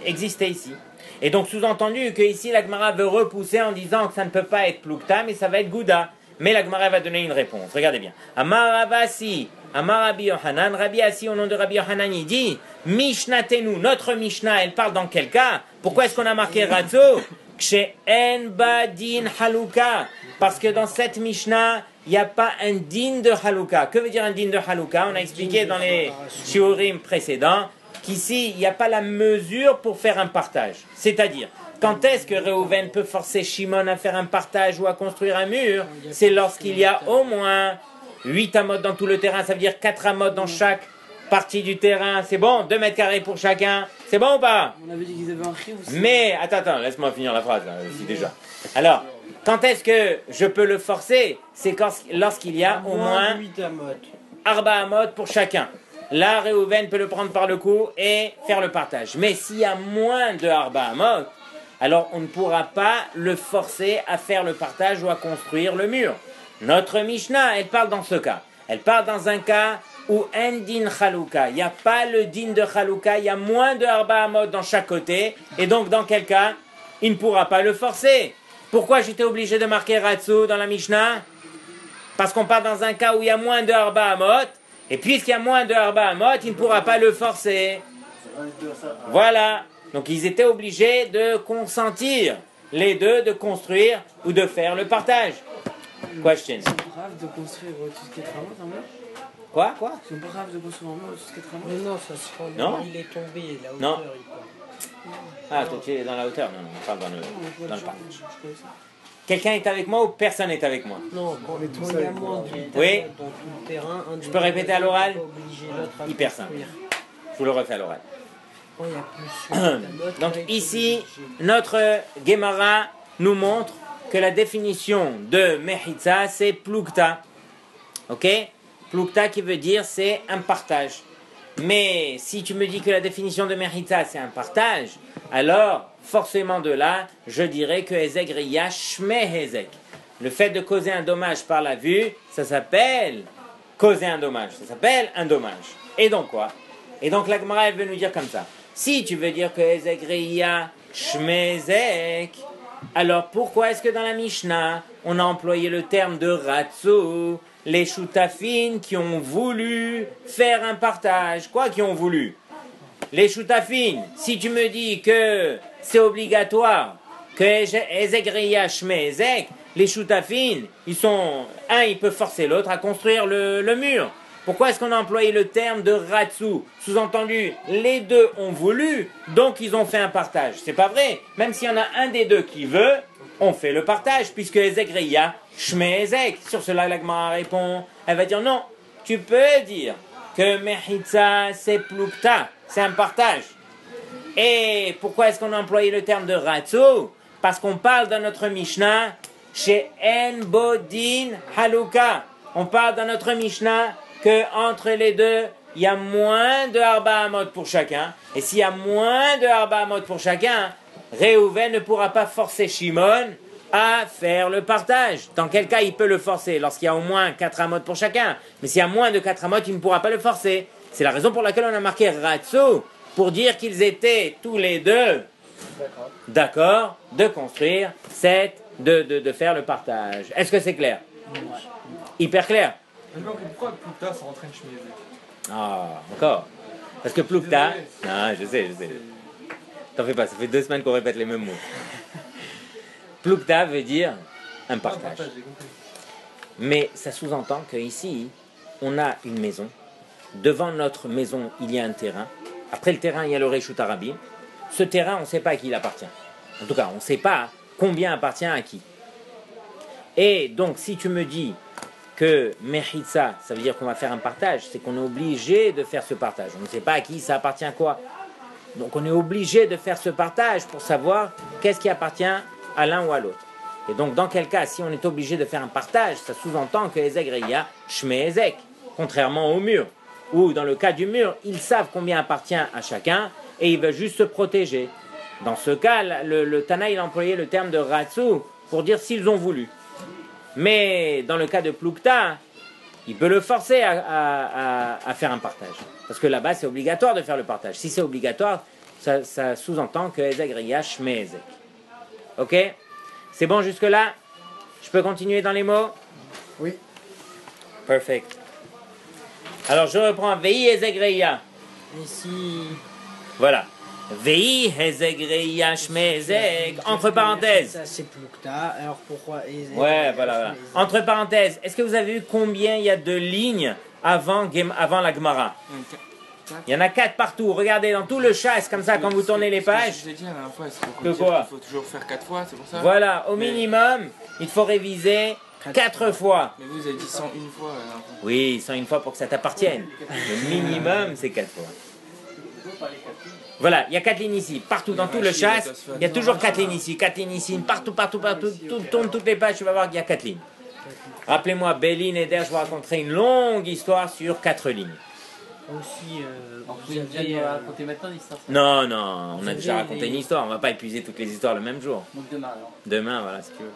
[SPEAKER 1] exister ici. Et donc sous-entendu que ici la Gemara veut repousser en disant que ça ne peut pas être Plukta, mais ça va être Gouda. Mais la Gemara va donner une réponse. Regardez bien. Amar Ravasi, Amar Rabbi Yohanan, Rabbi Assi au nom de Rabbi Yohanan, il dit Mishnatenu, notre Mishnah, elle parle dans quel cas? Pourquoi est-ce qu'on a marqué Ratsu? Kshe'en ba din haluka. Parce que dans cette Mishnah, il n'y a pas un din de haluka. Que veut dire un din de haluka? On a expliqué dans les shiurim précédents qu'ici, il n'y a pas la mesure pour faire un partage. C'est-à-dire, quand est-ce que Réhouven peut forcer Shimon à faire un partage ou à construire un mur? C'est lorsqu'il y a au moins 8 amotes dans tout le terrain, ça veut dire 4 amotes dans chaque partie du terrain. C'est bon? 2 mètres carrés pour chacun. C'est bon ou pas?
[SPEAKER 7] On avait dit qu'ils avaient un riz aussi.
[SPEAKER 1] Mais, attends, laisse-moi finir la phrase, là, aussi déjà. Alors, quand est-ce que je peux le forcer? C'est lorsqu'il y a au moins
[SPEAKER 3] 8 amotes.
[SPEAKER 1] Arba amot pour chacun. Là, Réhouven peut le prendre par le cou et faire le partage. Mais s'il y a moins de Arba amot, alors on ne pourra pas le forcer à faire le partage ou à construire le mur. Notre Mishnah, elle parle dans ce cas. Elle parle dans un cas où un din chalouka. Il n'y a pas le din de chalouka, il y a moins de Arba amot dans chaque côté. Et donc, dans quel cas, il ne pourra pas le forcer. Pourquoi j'étais obligé de marquer Ratsu dans la Mishnah? Parce qu'on parle dans un cas où il y a moins de Arba amot. Et puisqu'il y a moins de Arba amot, il ne pourra pas le forcer. Voilà. Donc ils étaient obligés de consentir, les deux, de construire ou de faire le partage. Question.
[SPEAKER 7] Ils sont braves de construire tout ce qui est travaux, en mur.
[SPEAKER 1] Quoi?
[SPEAKER 7] Ils sont braves de construire en mur tout ce qui est travaux.
[SPEAKER 3] Mais non, ça se prend.
[SPEAKER 1] Non.
[SPEAKER 3] Il est tombé, la hauteur.
[SPEAKER 1] Non.
[SPEAKER 3] il part.
[SPEAKER 1] Ah, toi tu es dans la hauteur? Non, on parle dans
[SPEAKER 7] Non, je vois
[SPEAKER 1] le
[SPEAKER 7] le genre,
[SPEAKER 1] partage.
[SPEAKER 7] je connais ça.
[SPEAKER 1] Quelqu'un est avec moi ou personne n'est avec moi?
[SPEAKER 3] Non, quand
[SPEAKER 4] est tous
[SPEAKER 3] il y a
[SPEAKER 4] avec
[SPEAKER 3] moins
[SPEAKER 4] moi.
[SPEAKER 3] de 8
[SPEAKER 1] Oui.
[SPEAKER 3] amotes dans tout le terrain,
[SPEAKER 1] Je peux répéter à l'oral?
[SPEAKER 3] pas obligé l'autre à
[SPEAKER 1] Hyper simple.
[SPEAKER 3] construire.
[SPEAKER 1] Je vous le refais à l'oral.
[SPEAKER 3] Quand il y a plus de 8 amotes,
[SPEAKER 1] Donc
[SPEAKER 3] là, il faut
[SPEAKER 1] ici,
[SPEAKER 3] obliger.
[SPEAKER 1] notre Gemara nous montre que la définition de Mechitza, c'est Plukta. Ok? Plukta qui veut dire c'est un partage. Mais si tu me dis que la définition de Mechitza, c'est un partage, alors forcément de là, je dirais que Hezek Riya Shme Hezek. Le fait de causer un dommage par la vue, ça s'appelle causer un dommage. Ça s'appelle un dommage. Et donc quoi? Et donc la Gemara, elle veut nous dire comme ça. Si tu veux dire que Hezek Riya Shme Hezek, alors pourquoi est-ce que dans la Mishnah, on a employé le terme de Ratsu, les Shutafin qui ont voulu faire un partage? Quoi qui ont voulu? Les Shutafin, si tu me dis que c'est obligatoire, que Hezek Riya Shme Hezek, les Shutafin, ils peuvent forcer l'autre à construire le mur. Pourquoi est-ce qu'on a employé le terme de ratsu? Sous-entendu, les deux ont voulu, donc ils ont fait un partage. C'est pas vrai. Même s'il y en a un des deux qui veut, on fait le partage, puisque Ezek Reya, Shme Ezek. Sur cela, la Gemara répond, elle va dire non, tu peux dire que Mechitza, c'est Plukta, c'est un partage. Et pourquoi est-ce qu'on a employé le terme de ratsu? Parce qu'on parle dans notre Mishnah, chez En Bodin Haluka. On parle dans notre Mishnah que entre les deux, il y a moins de Arba Amot pour chacun. Et s'il y a moins de Arba Amot pour chacun, Réhouven ne pourra pas forcer Shimon à faire le partage. Dans quel cas il peut le forcer? Lorsqu'il y a au moins 4 Amot pour chacun. Mais s'il y a moins de 4 Amot, il ne pourra pas le forcer. C'est la raison pour laquelle on a marqué Ratsu, pour dire qu'ils étaient tous les deux d'accord de construire de faire le partage. Est-ce que c'est clair? Hyper clair.
[SPEAKER 5] Pourquoi Plukta ça entraîne Shmezek?
[SPEAKER 1] Ah, encore. Parce que Plukta... Non, je sais. T'en fais pas, ça fait 2 semaines qu'on répète les mêmes mots. Plukta veut dire un partage. Mais ça sous-entend qu'ici, on a une maison. Devant notre maison, il y a un terrain. Après le terrain, il y a le Reshut Harabim. Ce terrain, on ne sait pas à qui il appartient. En tout cas, on ne sait pas combien appartient à qui. Et donc, si tu me dis que Mechitza, ça veut dire qu'on va faire un partage, c'est qu'on est obligé de faire ce partage. On ne sait pas à qui ça appartient quoi. Donc, on est obligé de faire ce partage pour savoir qu'est-ce qui appartient à l'un ou à l'autre. Et donc, dans quel cas, si on est obligé de faire un partage, ça sous-entend que Ezek Reya, Shme Ezek, contrairement au mur. Ou dans le cas du mur, ils savent combien appartient à chacun et ils veulent juste se protéger. Dans ce cas, le Tana, il a employé le terme de Ratsu pour dire s'ils ont voulu. Mais dans le cas de Plukta, il peut le forcer à faire un partage. Parce que là-bas, c'est obligatoire de faire le partage. Si c'est obligatoire, ça sous-entend que Ezek Reya Shme Ezek. Ok? C'est bon jusque-là? Je peux continuer dans les mots?
[SPEAKER 4] Oui.
[SPEAKER 1] Perfect. Alors je reprends. Vei Ezek Reya.
[SPEAKER 3] Ici,
[SPEAKER 1] Voilà. Vei Ezek Reya Shme Ezek. Entre parenthèses.
[SPEAKER 3] ça c'est Plukta, alors pourquoi Ezek?
[SPEAKER 1] Ouais, voilà. Entre parenthèses, est-ce que vous avez vu combien il y a de lignes avant la Gemara? Il y en a 4 partout. Regardez, dans tout le chasse, comme ça, quand vous tournez les pages.
[SPEAKER 6] Je vous ai dit la dernière fois, c'est pour
[SPEAKER 1] Que
[SPEAKER 6] dire
[SPEAKER 1] quoi?
[SPEAKER 6] qu'il faut toujours faire 4 fois, c'est pour ça?
[SPEAKER 1] Voilà, au
[SPEAKER 6] Mais-
[SPEAKER 1] minimum, il faut réviser 4 fois.
[SPEAKER 6] Mais vous avez dit 101 fois la dernière fois.
[SPEAKER 1] Oui, 101 fois pour que ça t'appartienne. Le minimum, c'est 4 fois. Voilà, il y a 4 lignes ici. Partout, dans tout le chasse, il y a toujours 4 lignes ici. 4 lignes ici, partout. Tourne toutes les pages, tu vas voir qu'il y a 4 lignes. Rappelez-moi, Béline et Der, je vous raconterai une longue histoire sur 4 lignes.
[SPEAKER 3] Aussi,
[SPEAKER 8] Vous
[SPEAKER 3] vous
[SPEAKER 8] avez
[SPEAKER 3] avez,
[SPEAKER 8] raconter maintenant l'histoire.
[SPEAKER 1] Non, on a
[SPEAKER 3] Vous
[SPEAKER 1] déjà
[SPEAKER 3] avez
[SPEAKER 1] raconté
[SPEAKER 3] les-
[SPEAKER 1] une histoire. On va pas épuiser toutes les histoires le même jour.
[SPEAKER 8] Donc demain alors.
[SPEAKER 1] Demain, voilà, si tu veux.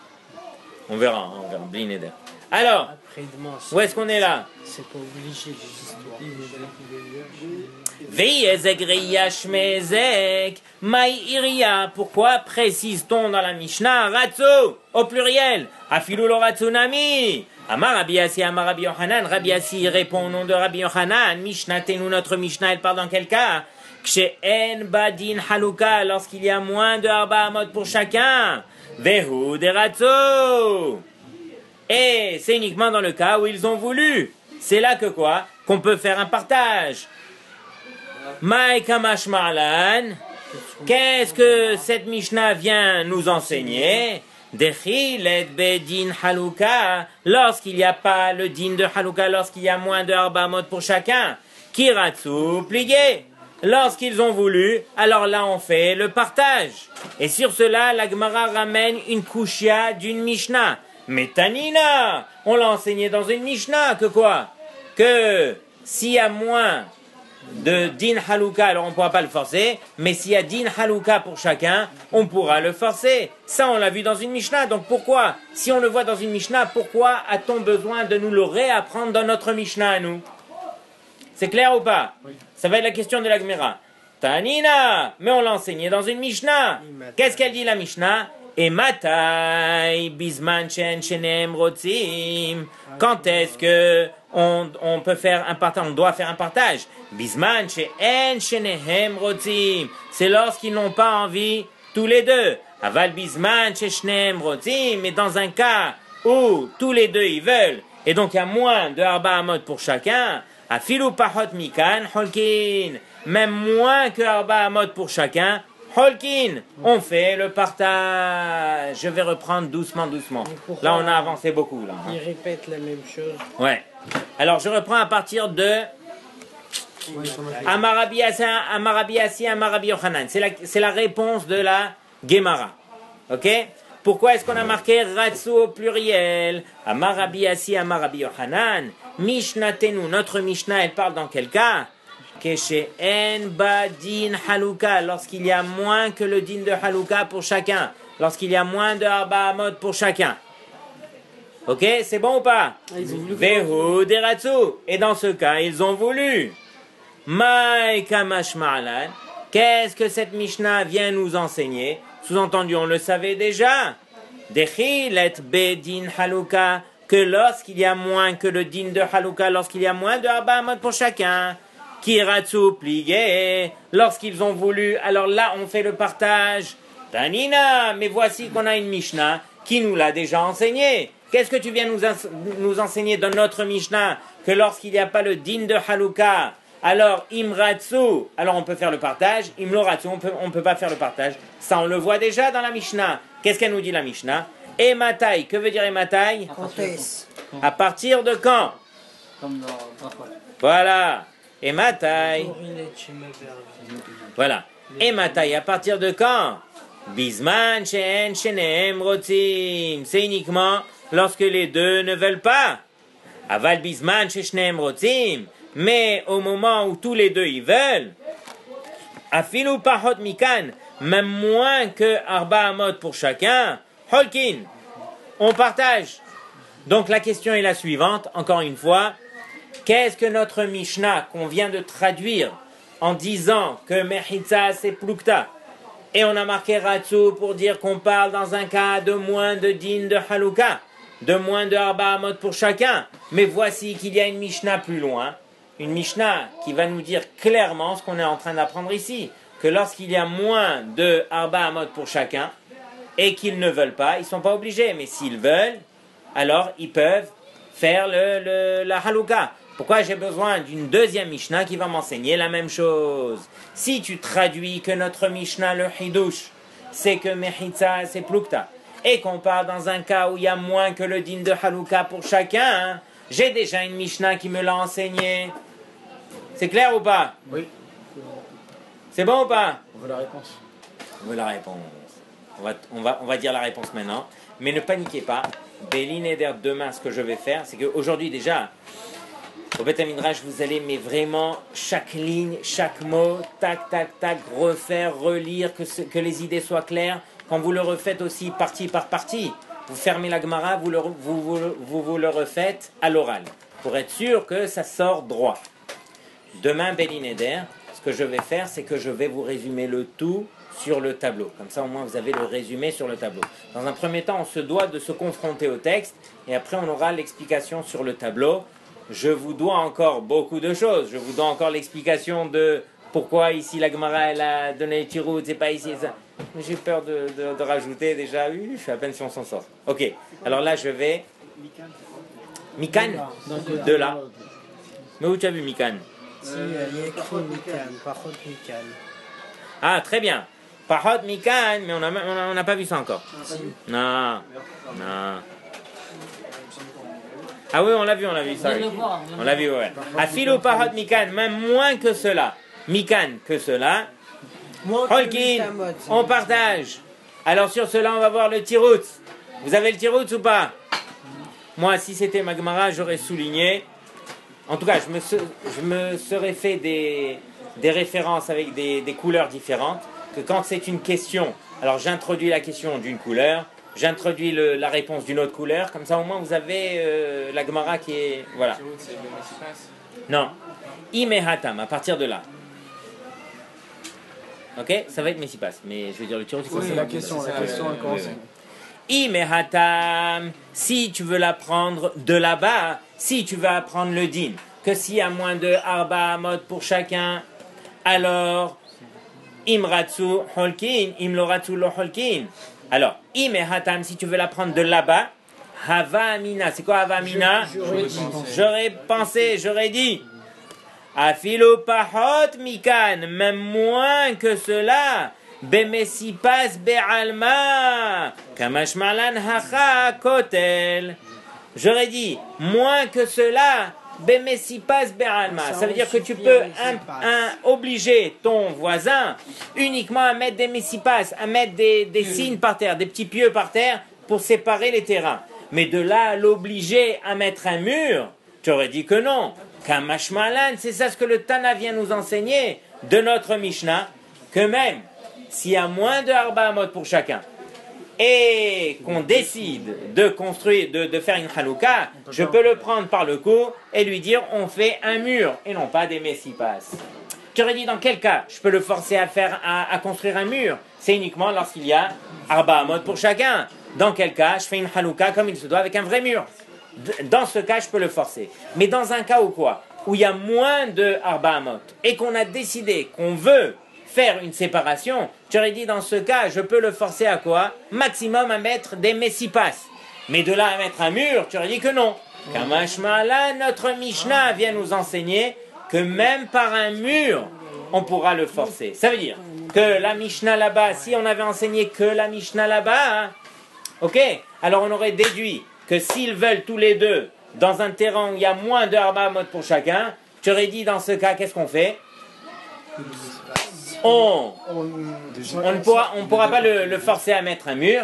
[SPEAKER 1] On verra, Béline et Der. Alors,
[SPEAKER 3] après-demain,
[SPEAKER 1] où est-ce qu'on est là?
[SPEAKER 3] c'est pas obligé les histoires.
[SPEAKER 1] Vei Ezek Reya Shme Ezek. Maï Iria. Pourquoi précise-t-on dans la Mishnah Ratsu au pluriel? Afilou lo Ratsunami. Amar Rabbi Yassi, Amar Rabbi Yochanan. Rabbi Yassi répond au nom de Rabbi Yochanan. Mishnah Tenu, notre Mishnah, elle parle dans quel cas? Kshe En Badin Haluka, lorsqu'il y a moins de Arba Amot pour chacun. Vehu de Ratsu. Et c'est uniquement dans le cas où ils ont voulu. C'est là que quoi? Qu'on peut faire un partage. Maï Kamash Marlan. Qu'est-ce que cette Mishnah vient nous enseigner? Dechilet bedin haluka, lorsqu'il n'y a pas le din de haluka, lorsqu'il y a moins de arbamot pour chacun. Kiratsu plié. Lorsqu'ils ont voulu, alors là on fait le partage. Et sur cela, la Gemara ramène une kushia d'une Mishnah. Mais Tanina, on l'a enseigné dans une Mishnah, que quoi? Que s'il y a moins de din haluka, alors on ne pourra pas le forcer, mais s'il y a din haluka pour chacun, on pourra le forcer. Ça, on l'a vu dans une Mishnah, donc pourquoi? Si on le voit dans une Mishnah, pourquoi a-t-on besoin de nous le réapprendre dans notre Mishnah à nous? C'est clair ou pas? Ça va être la question de la Gemara. Tanina, mais on l'a enseigné dans une Mishnah. Qu'est-ce qu'elle dit la Mishnah? Et matai bisman chen shenem rotzim. Quand est-ce que on peut faire un partage? On doit faire un partage. Bisman shen shenem rotzim. C'est lorsqu'ils n'ont pas envie tous les deux. Aval bisman shenem rotzim. Mais dans un cas où tous les deux ils veulent, et donc il y a moins de arba amot pour chacun. Afilu pahot mikan, holkin. Même moins que arba amot pour chacun, holkin. On fait le partage. Je vais reprendre doucement. Là, on a avancé beaucoup. Là, hein.
[SPEAKER 3] Il répète la même chose.
[SPEAKER 1] Ouais. Alors, je reprends à partir de Amarabi Assi, Amarabi Yochanan. C'est la réponse de la Gemara. Ok? Pourquoi est-ce qu'on a marqué Ratsu au pluriel? Amarabi Assi, Amarabi Yochanan. Mishnatenu, notre Mishnah, elle parle dans quel cas? Keshe en badin haluka, lorsqu'il y a moins que le din de haluka pour chacun. Lorsqu'il y a moins de arba amot pour chacun. Ok? C'est bon ou pas? Vehu deratsu. Et dans ce cas, ils ont voulu. Mai kamash ma'alan. Qu'est-ce que cette Mishnah vient nous enseigner? Sous-entendu, on le savait déjà. Dechilet bedin haluka. Que lorsqu'il y a moins que le din de haluka, lorsqu'il y a moins de arba amot pour chacun. Kiratsu plié. Lorsqu'ils ont voulu, alors là, on fait le partage. Tanina. Mais voici qu'on a une Mishnah qui nous l'a déjà enseigné. Qu'est-ce que tu viens nous enseigner dans notre Mishnah? Que lorsqu'il n'y a pas le din de haluka, alors imratsu, alors on peut faire le partage. Imloratsu, on peut pas faire le partage. Ça, on le voit déjà dans la Mishnah. Qu'est-ce qu'elle nous dit la Mishnah? Ematai, que veut dire Ematai? À partir de quand?
[SPEAKER 5] Comme dans Brachot.
[SPEAKER 1] Voilà. Ematai. Voilà. Ematai, à partir de quand? Bisman she'en shenehem rotzim. C'est uniquement lorsque les deux ne veulent pas. Aval bisman she'shnehem rotzim. Mais au moment où tous les deux ils veulent, afilu pahot mikan, même moins que arba amot pour chacun, holkin, on partage. Donc la question est la suivante, encore une fois, qu'est-ce que notre Mishnah qu'on vient de traduire en disant que mechitza c'est plukta, et on a marqué ratsu pour dire qu'on parle dans un cas de moins de din de haluka, de moins de arba amot pour chacun, mais voici qu'il y a une Mishnah plus loin, une Mishnah qui va nous dire clairement ce qu'on est en train d'apprendre ici, que lorsqu'il y a moins de arba amot pour chacun, et qu'ils ne veulent pas, ils ne sont pas obligés, mais s'ils veulent, alors ils peuvent faire la haluka. Pourquoi j'ai besoin d'une deuxième Mishnah qui va m'enseigner la même chose? Si tu traduis que notre Mishnah, le Hidush, c'est que Mechitza, c'est Plukta, et qu'on parle dans un cas où il y a moins que le din de haluka pour chacun, j'ai déjà une Mishnah qui me l'a enseigné. C'est clair ou pas?
[SPEAKER 4] Oui.
[SPEAKER 1] C'est bon ou pas?
[SPEAKER 4] On veut la réponse.
[SPEAKER 1] On veut la réponse. On va dire la réponse maintenant. Mais ne paniquez pas. Béline et d'air demain, ce que je vais faire, c'est qu'aujourd'hui déjà, au Beth Midrash, vous allez, mais vraiment, chaque ligne, chaque mot, tac, tac, tac, refaire, relire, que les idées soient claires. Quand vous le refaites aussi partie par partie, vous fermez la Gemara, vous le refaites à l'oral, pour être sûr que ça sort droit. Demain, Béline et d'air, ce que je vais faire, c'est que je vais vous résumer le tout sur le tableau. Comme ça, au moins, vous avez le résumé sur le tableau. Dans un premier temps, on se doit de se confronter au texte, et après, on aura l'explication sur le tableau. Je vous dois encore beaucoup de choses. Je vous dois encore l'explication de pourquoi ici la Gemara, elle a donné Tirout, c'est pas ici ça. J'ai peur de rajouter déjà. Je suis à peine si on s'en sort. Ok, alors là, je vais... Mikan? De là. Mais où tu as vu Mikan?
[SPEAKER 3] Si, il y a écrit Mikan, Pachot Mikan.
[SPEAKER 1] Ah, très bien. Pahot Mikan, mais on n'a pas vu ça encore. Non. Ah oui, on l'a vu, ça. On l'a vu, ouais. Afilu Pahot Mikan, même moins que cela. Mikan que cela. Holkin, on partage. Alors sur cela, on va voir le Tirout. Vous avez le Tirout ou pas? Moi, si c'était ma Gemara, j'aurais souligné. En tout cas, je me serais fait des références avec des couleurs différentes. Que quand c'est une question, alors j'introduis la question d'une couleur, j'introduis la réponse d'une autre couleur, comme ça au moins vous avez la Gemara qui est... Voilà. Non. Imehatam, à partir de là. Ok? Ça va être Messipas, mais je veux dire le tir.
[SPEAKER 4] C'est la question, elle commence.
[SPEAKER 1] Imehatam, si tu veux l'apprendre de là-bas, si tu veux apprendre le din, que s'il y a moins de arba amot pour chacun, alors... Imratsu holkin, imloratsu lo holkin. Alors, imehatam, si tu veux l'apprendre de là-bas, hava amina. C'est quoi hava amina? J'aurais pensé, j'aurais dit. Afilo pahot mikan, même moins que cela. Bemesipas be'alma, kamashmalan hacha kotel. J'aurais dit, moins que cela, bemesipas be'alma. Ça veut dire que tu peux obliger ton voisin uniquement à mettre des mesipas, à mettre des signes par terre, des petits pieux par terre pour séparer les terrains. Mais de là à l'obliger à mettre un mur, tu aurais dit que non. Kamashmalan, c'est ça ce que le Tana vient nous enseigner de notre Mishnah, que même s'il y a moins de Arba Amot pour chacun, et qu'on décide de construire, de faire une Halouka, je peux le prendre par le cou et lui dire on fait un mur et non pas des messipas. Tu aurais dit dans quel cas je peux le forcer à construire un mur? C'est uniquement lorsqu'il y a Arba Amot pour chacun. Dans quel cas je fais une Halouka comme il se doit avec un vrai mur? Dans ce cas je peux le forcer. Mais dans un cas où quoi? Où il y a moins de Arba Amot et qu'on a décidé qu'on veut faire une séparation, tu aurais dit dans ce cas, je peux le forcer à quoi? Maximum à mettre des messipas. Mais de là à mettre un mur, tu aurais dit que non. Kamashmala, notre Mishnah vient nous enseigner que même par un mur, on pourra le forcer. Ça veut dire que la Mishnah là-bas, si on avait enseigné que la Mishnah là-bas, hein, ok, alors on aurait déduit que s'ils veulent tous les deux dans un terrain où il y a moins de Arba Amot pour chacun, tu aurais dit dans ce cas, qu'est-ce qu'on fait? On ne pourra pas le forcer à mettre un mur,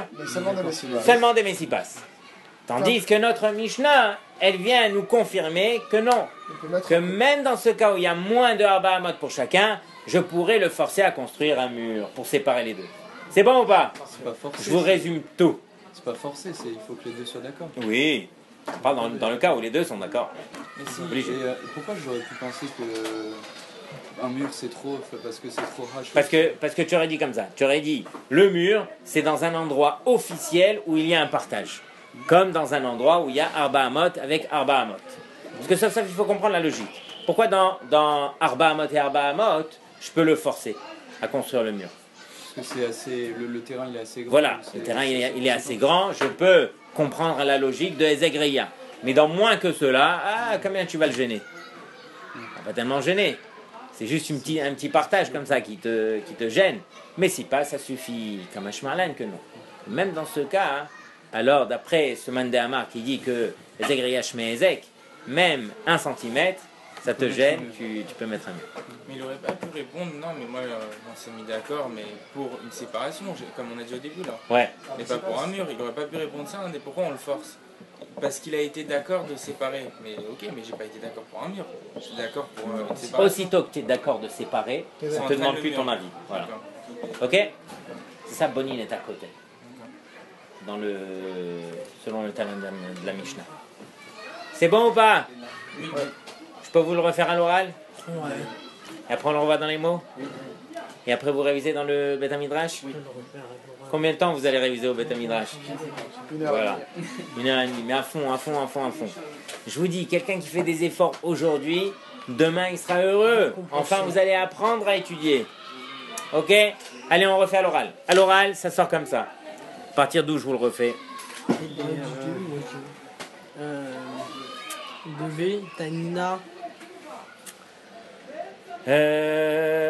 [SPEAKER 1] seulement des messipas. Tandis que notre Mishnah, elle vient nous confirmer que non, que même dans ce cas où il y a moins de Arba Amot pour chacun, je pourrais le forcer à construire un mur pour séparer les deux. C'est bon ou pas? Je vous résume tout.
[SPEAKER 2] C'est pas forcé, il faut que les deux soient d'accord.
[SPEAKER 1] Oui, pas dans le cas où les deux sont d'accord.
[SPEAKER 2] Mais si, pourquoi j'aurais pu penser que un mur c'est trop, parce que c'est trop rage?
[SPEAKER 1] Parce que tu aurais dit comme ça. Tu aurais dit, le mur, c'est dans un endroit officiel où il y a un partage. Comme dans un endroit où il y a Arba Amot avec Arba Amot. Parce que ça, il faut comprendre la logique. Pourquoi dans Arba Amot et Arba Amot, je peux le forcer à construire le mur?
[SPEAKER 2] Parce que c'est assez, le terrain il est assez grand.
[SPEAKER 1] Voilà, le terrain il est assez grand, je peux comprendre la logique de Ezegreya. Mais dans moins que cela, combien tu vas le gêner? Pas tellement gêner. C'est juste un petit partage comme ça qui te gêne. Mais si pas, ça suffit. Comme Ashmarlan que non. Même dans ce cas, hein, alors d'après ce Mandé Amar qui dit que Ezegreya Shme Ezek, même 1 centimètre, ça te gêne, tu peux mettre un mur.
[SPEAKER 6] Mais il aurait pas pu répondre, non, mais moi on s'est mis d'accord, mais pour une séparation, comme on a dit au début là.
[SPEAKER 1] Ouais.
[SPEAKER 6] Mais pas pour un mur, il aurait pas pu répondre ça, et pourquoi on le force? Parce qu'il a été d'accord de séparer. Mais ok, mais j'ai pas été d'accord pour un mur. Je suis d'accord pour une séparation.
[SPEAKER 1] Aussitôt que tu es d'accord de séparer, ça ne te demande plus ton avis. Voilà. Ok? C'est ça, Bonin est à côté. Selon le talent de la Mishnah. C'est bon ou pas?
[SPEAKER 6] Oui.
[SPEAKER 1] Je peux vous le refaire à l'oral? Ouais. Et après on le revoit dans les mots? Et après vous révisez dans le Beth Midrash? Oui. Combien de temps vous allez réviser au Beth Midrash?
[SPEAKER 4] 1 heure.
[SPEAKER 1] Voilà. 1h30, mais à fond. Je vous dis, quelqu'un qui fait des efforts aujourd'hui, demain il sera heureux. Enfin vous allez apprendre à étudier. Ok? Allez, on refait à l'oral. À l'oral, ça sort comme ça. À partir d'où je vous le refais?
[SPEAKER 3] Devé, Tanina.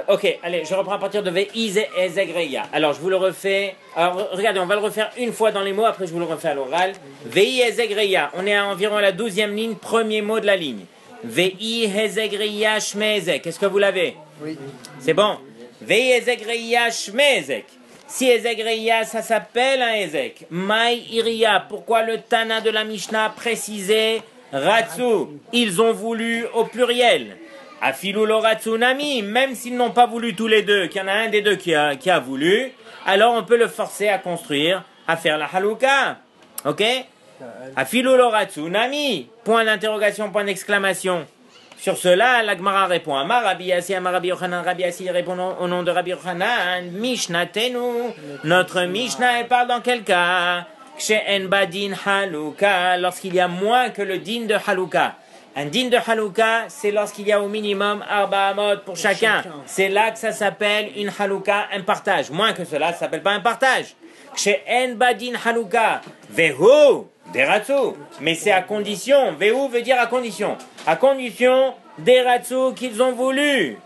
[SPEAKER 1] Ok, allez, je reprends à partir de Veiz Ezegreya. Alors, je vous le refais. Alors, regardez, on va le refaire une fois dans les mots, après je vous le refais à l'oral. Veiz Ezegreya. On est à environ à la 12e ligne, premier mot de la ligne. Veiz Ezegreya Shmezek. Est-ce que vous l'avez?
[SPEAKER 4] Oui.
[SPEAKER 1] C'est bon. Veiz Ezegreya Shmezek. Si Ezegreya, ça s'appelle un Ezek. Maï Iria. Pourquoi le Tana de la Mishnah a précisé Ratsu? Ils ont voulu au pluriel. Afilou lo Ratsunami, même s'ils n'ont pas voulu tous les deux, qu'il y en a un des deux qui a voulu, alors on peut le forcer à construire, à faire la halouka. Ok? Afilou lo Ratsunami, point d'interrogation, point d'exclamation. Sur cela, la Gemara répond à Rabbi Yassi, Rabbi Yochanan. Rabbi Yassi répond au nom de Rabbi Yochanan, Mishnatenu, notre Mishnah, elle parle dans quel cas? Kshe'en badin halouka, lorsqu'il y a moins que le din de halouka. Un din de halouka, c'est lorsqu'il y a au minimum Arba Amot pour chacun. C'est là que ça s'appelle une halouka, un partage. Moins que cela, ça s'appelle pas un partage. Kshe'en badin halouka, vehu des Ratsu. Mais c'est à condition, Veu veut dire à condition. À condition des Ratsu qu'ils ont voulu.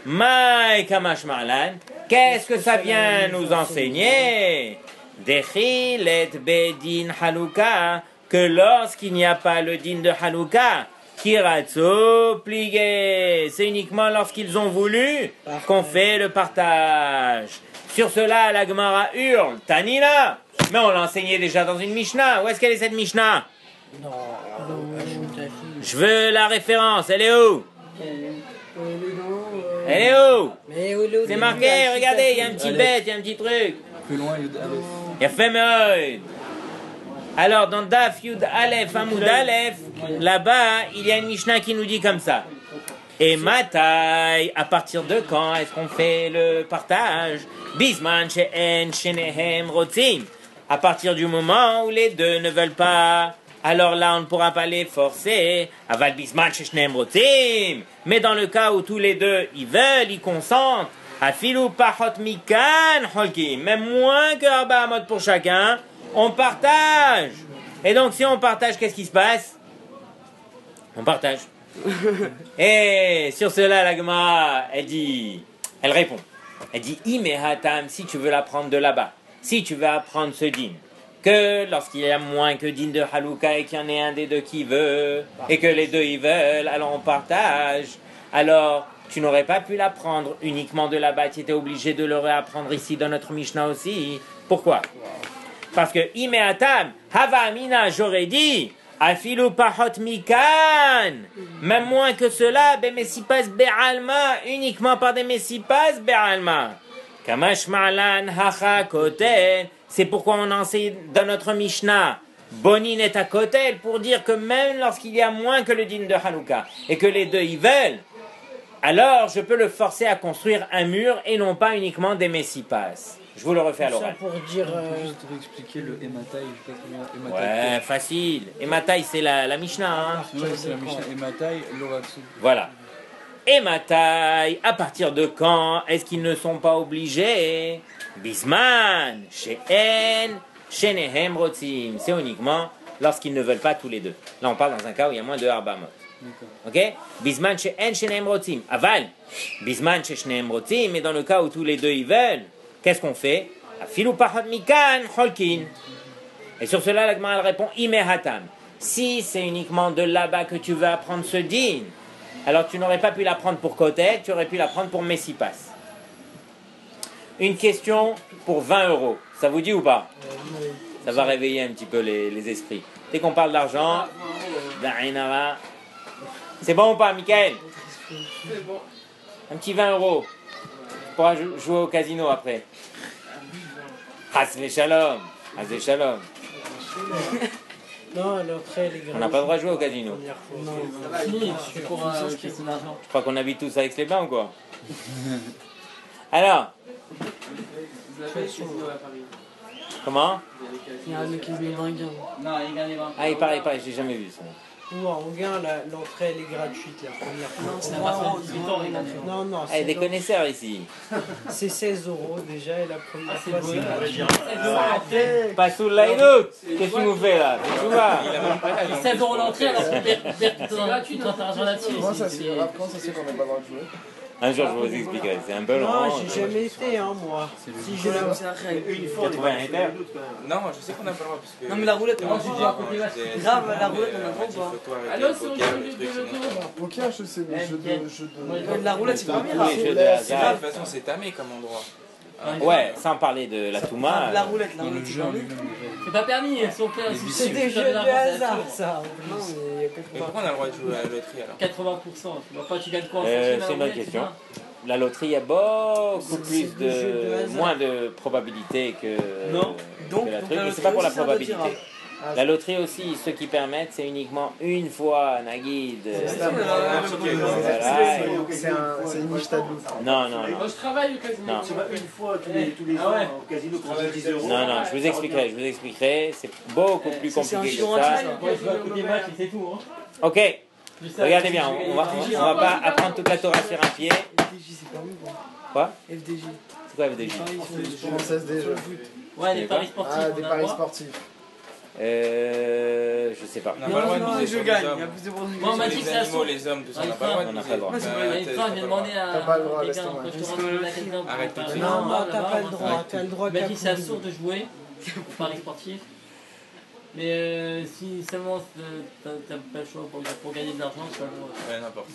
[SPEAKER 1] Maï Kamash Marlan, qu'est-ce que ça vient nous enseigner? Dechilet Bedin Haluka, que lorsqu'il n'y a pas le din de Haluka, Kiratsu plié, c'est uniquement lorsqu'ils ont voulu qu'on fait le partage. Sur cela, la Gemara hurle, Tanina, mais on l'a enseigné déjà dans une Mishnah. Où est-ce qu'elle est cette Mishnah?
[SPEAKER 3] Non,
[SPEAKER 1] Je veux la référence, elle est où? Elle est où? C'est marqué, regardez, il y a un petit bête, il y a un petit truc.
[SPEAKER 2] Plus loin, Yud Aleph.
[SPEAKER 1] Il y a fait Alors, dans Daf Yud Aleph, Hamoud Aleph, là-bas, il y a une Mishnah qui nous dit comme ça. Et Matai, à partir de quand est-ce qu'on fait le partage? Bisman she'en shenehem rotzim. À partir du moment où les deux ne veulent pas, alors là on ne pourra pas les forcer. Aval bisman she'nehem rotzim. Mais dans le cas où tous les deux ils veulent, ils consentent. Afilu pachot mikan holkim. Même moins que Arba Amot pour chacun, on partage. Et donc si on partage, qu'est-ce qui se passe? On partage. Et sur cela, la Gemara, elle répond. Elle dit, Imehatam, si tu veux l'apprendre de là-bas, si tu veux apprendre ce din, que lorsqu'il y a moins que din de Halouka et qu'il y en ait un des deux qui veut, et que les deux y veulent, alors on partage. Alors, tu n'aurais pas pu l'apprendre uniquement de là-bas, tu étais obligé de le réapprendre ici dans notre Mishnah aussi. Pourquoi? Parce que Imehatam, Hava Amina, j'aurais dit, Afilu pachot mikan, même moins que cela, bemesipas be'alma, uniquement par des mesipas be'alma. Kamash ma'lan hacha kotel, c'est pourquoi on enseigne dans notre Mishnah, bonin et à kotel, pour dire que même lorsqu'il y a moins que le din de Hanouka, et que les deux y veulent, alors je peux le forcer à construire un mur et non pas uniquement des mesipas. Je vous le refais à
[SPEAKER 3] ça
[SPEAKER 1] l'oral.
[SPEAKER 3] pour dire.
[SPEAKER 2] Juste pour expliquer le Ematai, je sais pas très bien.
[SPEAKER 1] Ouais, facile. Ematai, c'est la Mishnah. Hein.
[SPEAKER 2] Ouais, c'est la Mishnah. Ematai, l'Oratsu.
[SPEAKER 1] Voilà. Ematai, à partir de quand est-ce qu'ils ne sont pas obligés? Bisman, she'en, shenehem rotzim. C'est uniquement lorsqu'ils ne veulent pas tous les deux. Là, on parle dans un cas où il y a moins de arbamot. Ok? Bisman, she'en, shenehem rotzim. Aval, bisman, she'nehem rotzim. Mais dans le cas où tous les deux ils veulent, qu'est-ce qu'on fait? Afilu pachot mikan holkin. Et sur cela, la Gemara répond Imehatam. Si c'est uniquement de là-bas que tu veux apprendre ce din, alors tu n'aurais pas pu l'apprendre pour Kotek, tu aurais pu l'apprendre pour Messipas. Une question pour 20 €. Ça vous dit ou pas? Ça va réveiller un petit peu les esprits. Dès qu'on parle d'argent, c'est bon ou pas, Michael? Un petit 20 €. Tu pourras jouer au casino après. Hasve shalom. Hasve shalom.
[SPEAKER 3] Non, l'entrée, les gars.
[SPEAKER 1] On n'a pas le droit de jouer au casino. Je crois qu'on habite tous avec les bains ou quoi? Alors, comment?
[SPEAKER 7] Il y a un mec qui se met dans un gain.
[SPEAKER 1] Ah, il paraît, j'ai jamais vu ça.
[SPEAKER 3] Ou en gain, l'entrée elle est gratuite la première fois.
[SPEAKER 7] Non, c'est la
[SPEAKER 3] Non,
[SPEAKER 1] Ah, il y a des connaisseurs ici.
[SPEAKER 3] c'est 16 € déjà et la première fois c'est gratuit.
[SPEAKER 1] Pas sous l'aïdout. Qu'est-ce que tu nous fais là? Tu vois?
[SPEAKER 7] 16 € l'entrée, alors qu'on perd tu t'interagis là-dessus.
[SPEAKER 4] Comment ça se fait qu'on n'a pas le droit de jouer?
[SPEAKER 1] Un jour, je vous expliquerai. C'est un peu long.
[SPEAKER 3] Non, j'ai jamais été, hein, moi. Si je l'avais.
[SPEAKER 7] C'est la règle.
[SPEAKER 1] Tu as trouvé un éther?
[SPEAKER 6] Non, je sais qu'on n'a pas le droit parce que.
[SPEAKER 7] Non, mais la roulette, on a
[SPEAKER 6] Grave,
[SPEAKER 7] la roulette, on a le droit.
[SPEAKER 6] Allô, c'est au truc.
[SPEAKER 4] Poker, je sais, mais je de.
[SPEAKER 7] La roulette, c'est pas bien.
[SPEAKER 1] Tous les jeux de hasard.
[SPEAKER 6] De toute façon, c'est tamé comme endroit.
[SPEAKER 1] Ouais, sans parler de la Touma.
[SPEAKER 7] La roulette,
[SPEAKER 2] Dans le jeu en lui-même,
[SPEAKER 7] c'est pas permis, son père.
[SPEAKER 3] C'est des jeux de hasard, ça.
[SPEAKER 7] Non, mais il y a
[SPEAKER 6] Mais pourquoi on a le droit de jouer à la loterie alors?
[SPEAKER 7] 80%. Tu vois pas, tu gagnes quoi en
[SPEAKER 1] C'est une bonne question. La loterie, il y a beaucoup plus
[SPEAKER 3] des jeux de hasard.
[SPEAKER 1] moins de probabilité que,
[SPEAKER 7] Non. Donc,
[SPEAKER 1] que la
[SPEAKER 7] donc
[SPEAKER 1] truc.
[SPEAKER 7] la
[SPEAKER 1] Mais c'est pas pour la
[SPEAKER 7] loterie aussi, ça
[SPEAKER 1] probabilité.
[SPEAKER 7] redira.
[SPEAKER 1] La loterie aussi, ceux qui permettent, c'est uniquement une fois, Naguide.
[SPEAKER 4] C'est une niche tabou.
[SPEAKER 1] Non.
[SPEAKER 5] Moi je travaille au casino.
[SPEAKER 1] Non.
[SPEAKER 5] Tu vas une fois tous les ans au casino pour 10 €.
[SPEAKER 1] Non, je vous expliquerai. C'est beaucoup plus compliqué que ça.
[SPEAKER 7] C'est tout.
[SPEAKER 1] Ok, regardez bien, on va pas apprendre toute la Torah sur un pied.
[SPEAKER 7] FDJ, c'est permis quoi.
[SPEAKER 1] Quoi?
[SPEAKER 7] FDJ.
[SPEAKER 1] C'est quoi FDJ?
[SPEAKER 4] Française déjà.
[SPEAKER 7] Ouais, les paris sportifs.
[SPEAKER 4] Ah,
[SPEAKER 7] on
[SPEAKER 4] des
[SPEAKER 7] a
[SPEAKER 4] paris
[SPEAKER 7] droit.
[SPEAKER 4] sportifs.
[SPEAKER 1] Je sais pas.
[SPEAKER 6] On n'a pas le droit de miser sur les hommes.
[SPEAKER 7] Moi, on m'a dit
[SPEAKER 6] Les
[SPEAKER 7] que ça
[SPEAKER 6] animaux, les hommes, tout ça, on n'a pas le droit de
[SPEAKER 1] On n'a
[SPEAKER 6] miser.
[SPEAKER 1] pas le droit.
[SPEAKER 7] Une fois, j'ai demandé
[SPEAKER 4] T'as pas le droit,
[SPEAKER 7] à
[SPEAKER 4] laisse
[SPEAKER 7] quelqu'un,
[SPEAKER 4] tomber.
[SPEAKER 7] quand je te rencontre à quelqu'un pour
[SPEAKER 6] Arrête
[SPEAKER 7] faire
[SPEAKER 6] tout de
[SPEAKER 7] un
[SPEAKER 6] suite.
[SPEAKER 3] Non,
[SPEAKER 7] combat,
[SPEAKER 3] non, t'as
[SPEAKER 7] là-bas,
[SPEAKER 3] pas le
[SPEAKER 7] moi,
[SPEAKER 3] droit, t'as le droit
[SPEAKER 7] Il m'a
[SPEAKER 3] qu'à
[SPEAKER 7] dit c'est
[SPEAKER 3] pour
[SPEAKER 7] absurde de jouer au paris sportif. Mais si seulement t'as pas le choix pour gagner de l'argent, ça vaut.
[SPEAKER 6] Ouais, n'importe.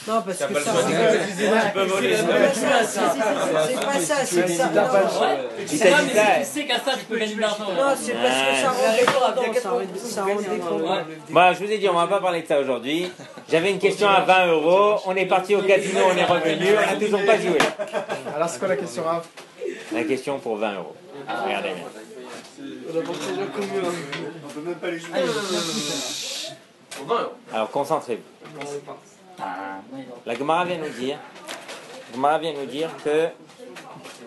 [SPEAKER 3] Non, parce
[SPEAKER 6] T'as
[SPEAKER 3] que
[SPEAKER 6] pas le
[SPEAKER 3] ça.
[SPEAKER 6] choix de
[SPEAKER 3] c'est
[SPEAKER 6] tu peux voler.
[SPEAKER 3] pas ça, c'est ça.
[SPEAKER 4] T'as pas le
[SPEAKER 3] Non,
[SPEAKER 4] choix.
[SPEAKER 7] Ouais,
[SPEAKER 1] Tu t'as dit ça.
[SPEAKER 7] tu sais qu'à ça, tu peux gagner de l'argent.
[SPEAKER 3] non, c'est parce que ça rend dépendant, ça rend dépendant.
[SPEAKER 1] Bon, je vous ai dit, on va pas parler de ça aujourd'hui. J'avais une question à 20 €. On est parti au casino, on est revenu, on n'a toujours pas joué.
[SPEAKER 4] Alors, c'est quoi la question, Raph?
[SPEAKER 1] La question pour 20 €. Regardez bien.
[SPEAKER 8] On peut même pas les jouer.
[SPEAKER 1] Alors concentrez-vous. La Gemara vient nous dire que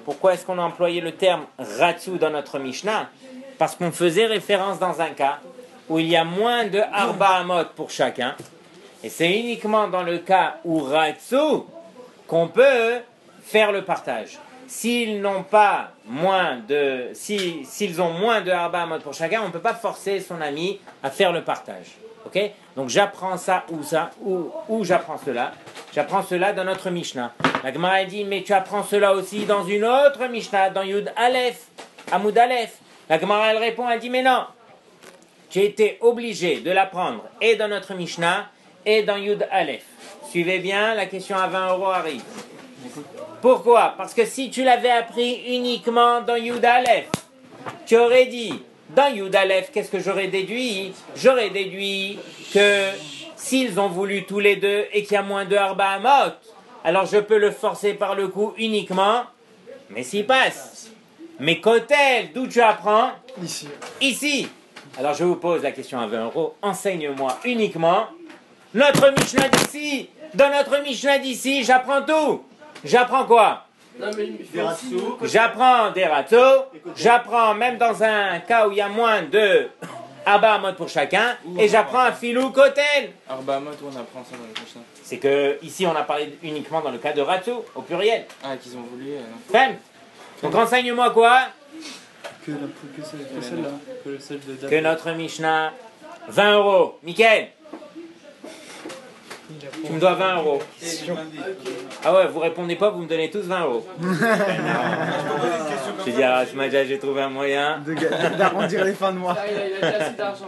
[SPEAKER 1] pourquoi est-ce qu'on a employé le terme Ratsu dans notre Mishnah? Parce qu'on faisait référence dans un cas où il y a moins de Arba Amot pour chacun. Et c'est uniquement dans le cas où Ratsu qu'on peut faire le partage. S'ils n'ont pas s'ils ont moins de Arba Amot pour chacun, on ne peut pas forcer son ami à faire le partage. Ok? Donc j'apprends ça où j'apprends cela? J'apprends cela dans notre Mishnah. La Gemara dit, mais tu apprends cela aussi dans une autre Mishnah, dans Yud Aleph, Amoud Aleph. La Gemara elle répond, elle dit, mais non, tu étais obligé de l'apprendre et dans notre Mishnah et dans Yud Aleph. Suivez bien, la question à 20 € arrive. Pourquoi? Parce que si tu l'avais appris uniquement dans Yud Aleph, tu aurais dit, dans Yud Aleph, qu'est-ce que j'aurais déduit? J'aurais déduit que s'ils ont voulu tous les deux et qu'il y a moins de Arba Amot, alors je peux le forcer par le coup uniquement, mais s'il passe. Mais Kotel, d'où tu apprends? Ici. Alors je vous pose la question à 20 €. Enseigne-moi uniquement notre Mishnah d'ici. Dans notre Mishnah d'ici, j'apprends tout. J'apprends quoi? J'apprends des râteaux, j'apprends même dans un cas où il y a moins de Arba Amot pour chacun, et j'apprends un filou kotel.
[SPEAKER 6] Arba Amot, où on apprend ça dans le Mishnah?
[SPEAKER 1] C'est que ici on a parlé uniquement dans le cas de râteau, au pluriel.
[SPEAKER 6] Ah, qu'ils ont voulu.
[SPEAKER 1] Femme. Donc enseigne-moi quoi?
[SPEAKER 2] Que celle-là. Que celle de
[SPEAKER 1] Que notre Mishnah, 20 €. Mickaël, tu me dois 20 €. Ah ouais, vous répondez pas, vous me donnez tous 20 €. Je dis à Rachmadia, j'ai trouvé un moyen.
[SPEAKER 4] D'arrondir les fins de mois.
[SPEAKER 5] Il a déjà assez d'argent.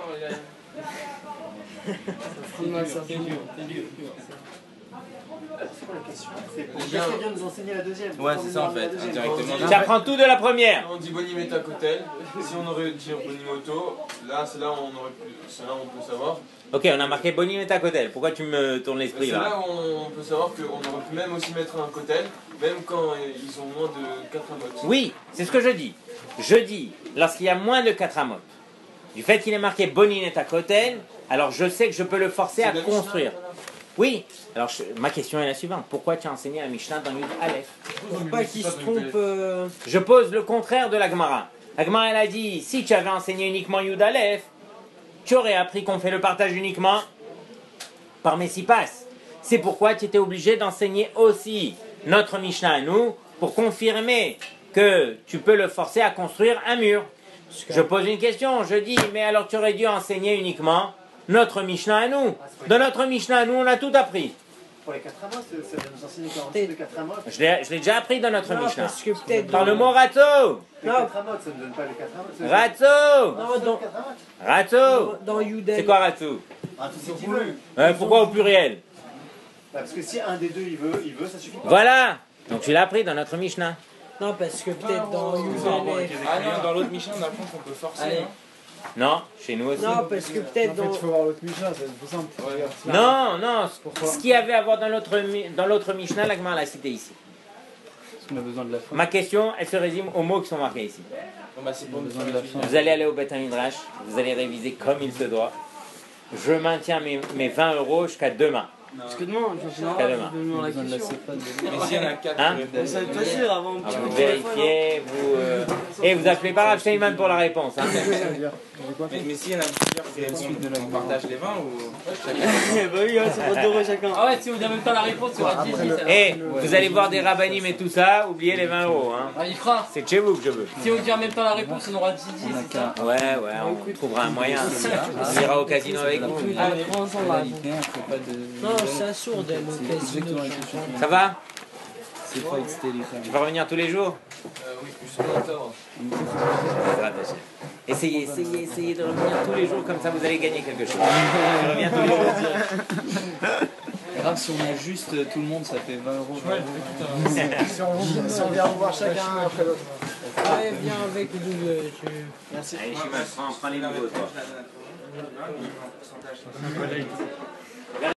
[SPEAKER 8] Quelqu'un vient nous enseigner la deuxième.
[SPEAKER 6] Ouais, c'est ça en fait, indirectement.
[SPEAKER 1] Tu apprends tout de la première.
[SPEAKER 9] On dit Bonimeta Kotel. Si on aurait dit Bonimoto, là c'est là où on aurait pu, c'est là où on peut savoir.
[SPEAKER 1] Ok, on a marqué Bonim et ta kotel. Pourquoi tu me tournes l'esprit
[SPEAKER 9] C'est
[SPEAKER 1] là?
[SPEAKER 9] là où on peut savoir qu'on aurait pu même aussi mettre un Kotel, même quand ils ont moins de 4 amotes.
[SPEAKER 1] Oui, c'est ce que je dis. Je dis, lorsqu'il y a moins de 4 amot, du fait qu'il est marqué Bonin et ta kotel, alors je sais que je peux le forcer à construire. Oui, alors ma question est la suivante. Pourquoi tu as enseigné la Mishnah dans Yud Aleph?
[SPEAKER 3] Pour pas qu'il se trompe.
[SPEAKER 1] Je pose le contraire de la Gemara. La Gemara elle a dit, si tu avais enseigné uniquement Yud Aleph, tu aurais appris qu'on fait le partage uniquement par Messipas. C'est pourquoi tu étais obligé d'enseigner aussi notre Mishnah à nous pour confirmer que tu peux le forcer à construire un mur. Je pose une question, je dis, mais alors tu aurais dû enseigner uniquement notre Mishnah à nous. Dans notre Mishnah à nous, on a tout appris.
[SPEAKER 8] Pour les 4 amots, ça vient nous enseigner qu'en dessous de 4 amots.
[SPEAKER 1] Je l'ai déjà appris dans notre
[SPEAKER 3] Non,
[SPEAKER 1] Mishnah.
[SPEAKER 3] parce que peut-être.
[SPEAKER 1] Par le mot Ratzo.
[SPEAKER 8] Les 4 amots, ça ne donne pas les 4 amots.
[SPEAKER 1] Ratzo.
[SPEAKER 3] Non,
[SPEAKER 1] Ratzo.
[SPEAKER 3] dans Yudel.
[SPEAKER 1] C'est quoi Ratzo?
[SPEAKER 8] Ah, tout ce qu'il veut.
[SPEAKER 1] Pourquoi au pluriel?
[SPEAKER 8] Parce que si un des deux il veut, ça suffit pas.
[SPEAKER 1] Voilà. Donc tu l'as appris dans notre Mishnah.
[SPEAKER 3] Non, parce que peut-être dans Yudel.
[SPEAKER 6] Ah non, dans l'autre Mishnah, on apprend qu'on peut forcer.
[SPEAKER 7] Allez.
[SPEAKER 6] hein.
[SPEAKER 1] Non, chez nous aussi.
[SPEAKER 3] Non, parce que peut-être
[SPEAKER 4] En fait,
[SPEAKER 3] dans.
[SPEAKER 4] il faut voir l'autre Mishnah, c'est plus simple. Regarde.
[SPEAKER 1] Non, non.
[SPEAKER 4] Pourquoi?
[SPEAKER 1] Ce qu'il y avait à voir dans l'autre Mishnah, la Gemara l'a cité ici.
[SPEAKER 2] Parce qu'on a besoin de la fin.
[SPEAKER 1] Ma question, elle se résume aux mots qui sont marqués ici.
[SPEAKER 6] Bon, bah, c'est pour
[SPEAKER 2] besoin de la fin.
[SPEAKER 1] Vous allez aller au Beth Midrash, vous allez réviser comme il se doit. Je maintiens mes 20 € jusqu'à demain.
[SPEAKER 10] Parce que demain, le championnat,
[SPEAKER 1] Après
[SPEAKER 10] je
[SPEAKER 1] demain.
[SPEAKER 10] vais me la
[SPEAKER 2] Besoin de la
[SPEAKER 10] question.
[SPEAKER 2] CFA de
[SPEAKER 6] Mais s'il y en a 4
[SPEAKER 1] Hein
[SPEAKER 10] Ça va être facile avant.
[SPEAKER 1] Ah, vous vérifiez, vous... Et vous appelez pas Rav Steinman pour la réponse. Hein.
[SPEAKER 6] Mais s'il y en a plusieurs qui répondent, on partage les 20 ou chacun?
[SPEAKER 10] Bah oui, ouais, c'est pour 2 euros chacun.
[SPEAKER 7] Ah ouais, si vous n'avez même pas la réponse, c'est gratuit.
[SPEAKER 1] Et vous allez voir des rabbinim et tout ça, oubliez les 20 euros. Hein.
[SPEAKER 7] Ah, il fera.
[SPEAKER 1] C'est de chez vous que je veux.
[SPEAKER 7] Si on ne dit même pas la réponse, on aura 10, c'est ça.
[SPEAKER 1] Ouais, on trouvera un moyen. On ira au casino avec vous.
[SPEAKER 10] Allez, prends ensemble la réponse.
[SPEAKER 2] On fait pas de.
[SPEAKER 3] Non, c'est à sourd, le casino.
[SPEAKER 2] Exactement la question.
[SPEAKER 1] Ça va?
[SPEAKER 2] C'est pas excité les
[SPEAKER 1] Tu
[SPEAKER 2] femmes.
[SPEAKER 1] vas revenir tous les jours?
[SPEAKER 5] Oui, jusqu'en octobre.
[SPEAKER 1] Essayez de revenir tous les jours, comme ça vous allez gagner quelque chose. Tu reviens tous les jours.
[SPEAKER 2] Grave, si on a juste tout le monde, ça fait 20 euros.
[SPEAKER 4] Si on vient voir chacun après l'autre.
[SPEAKER 3] Ouais, viens avec nous.
[SPEAKER 4] Merci.
[SPEAKER 1] Allez, Shimon, prends les nouveaux, toi.
[SPEAKER 6] Un pourcentage.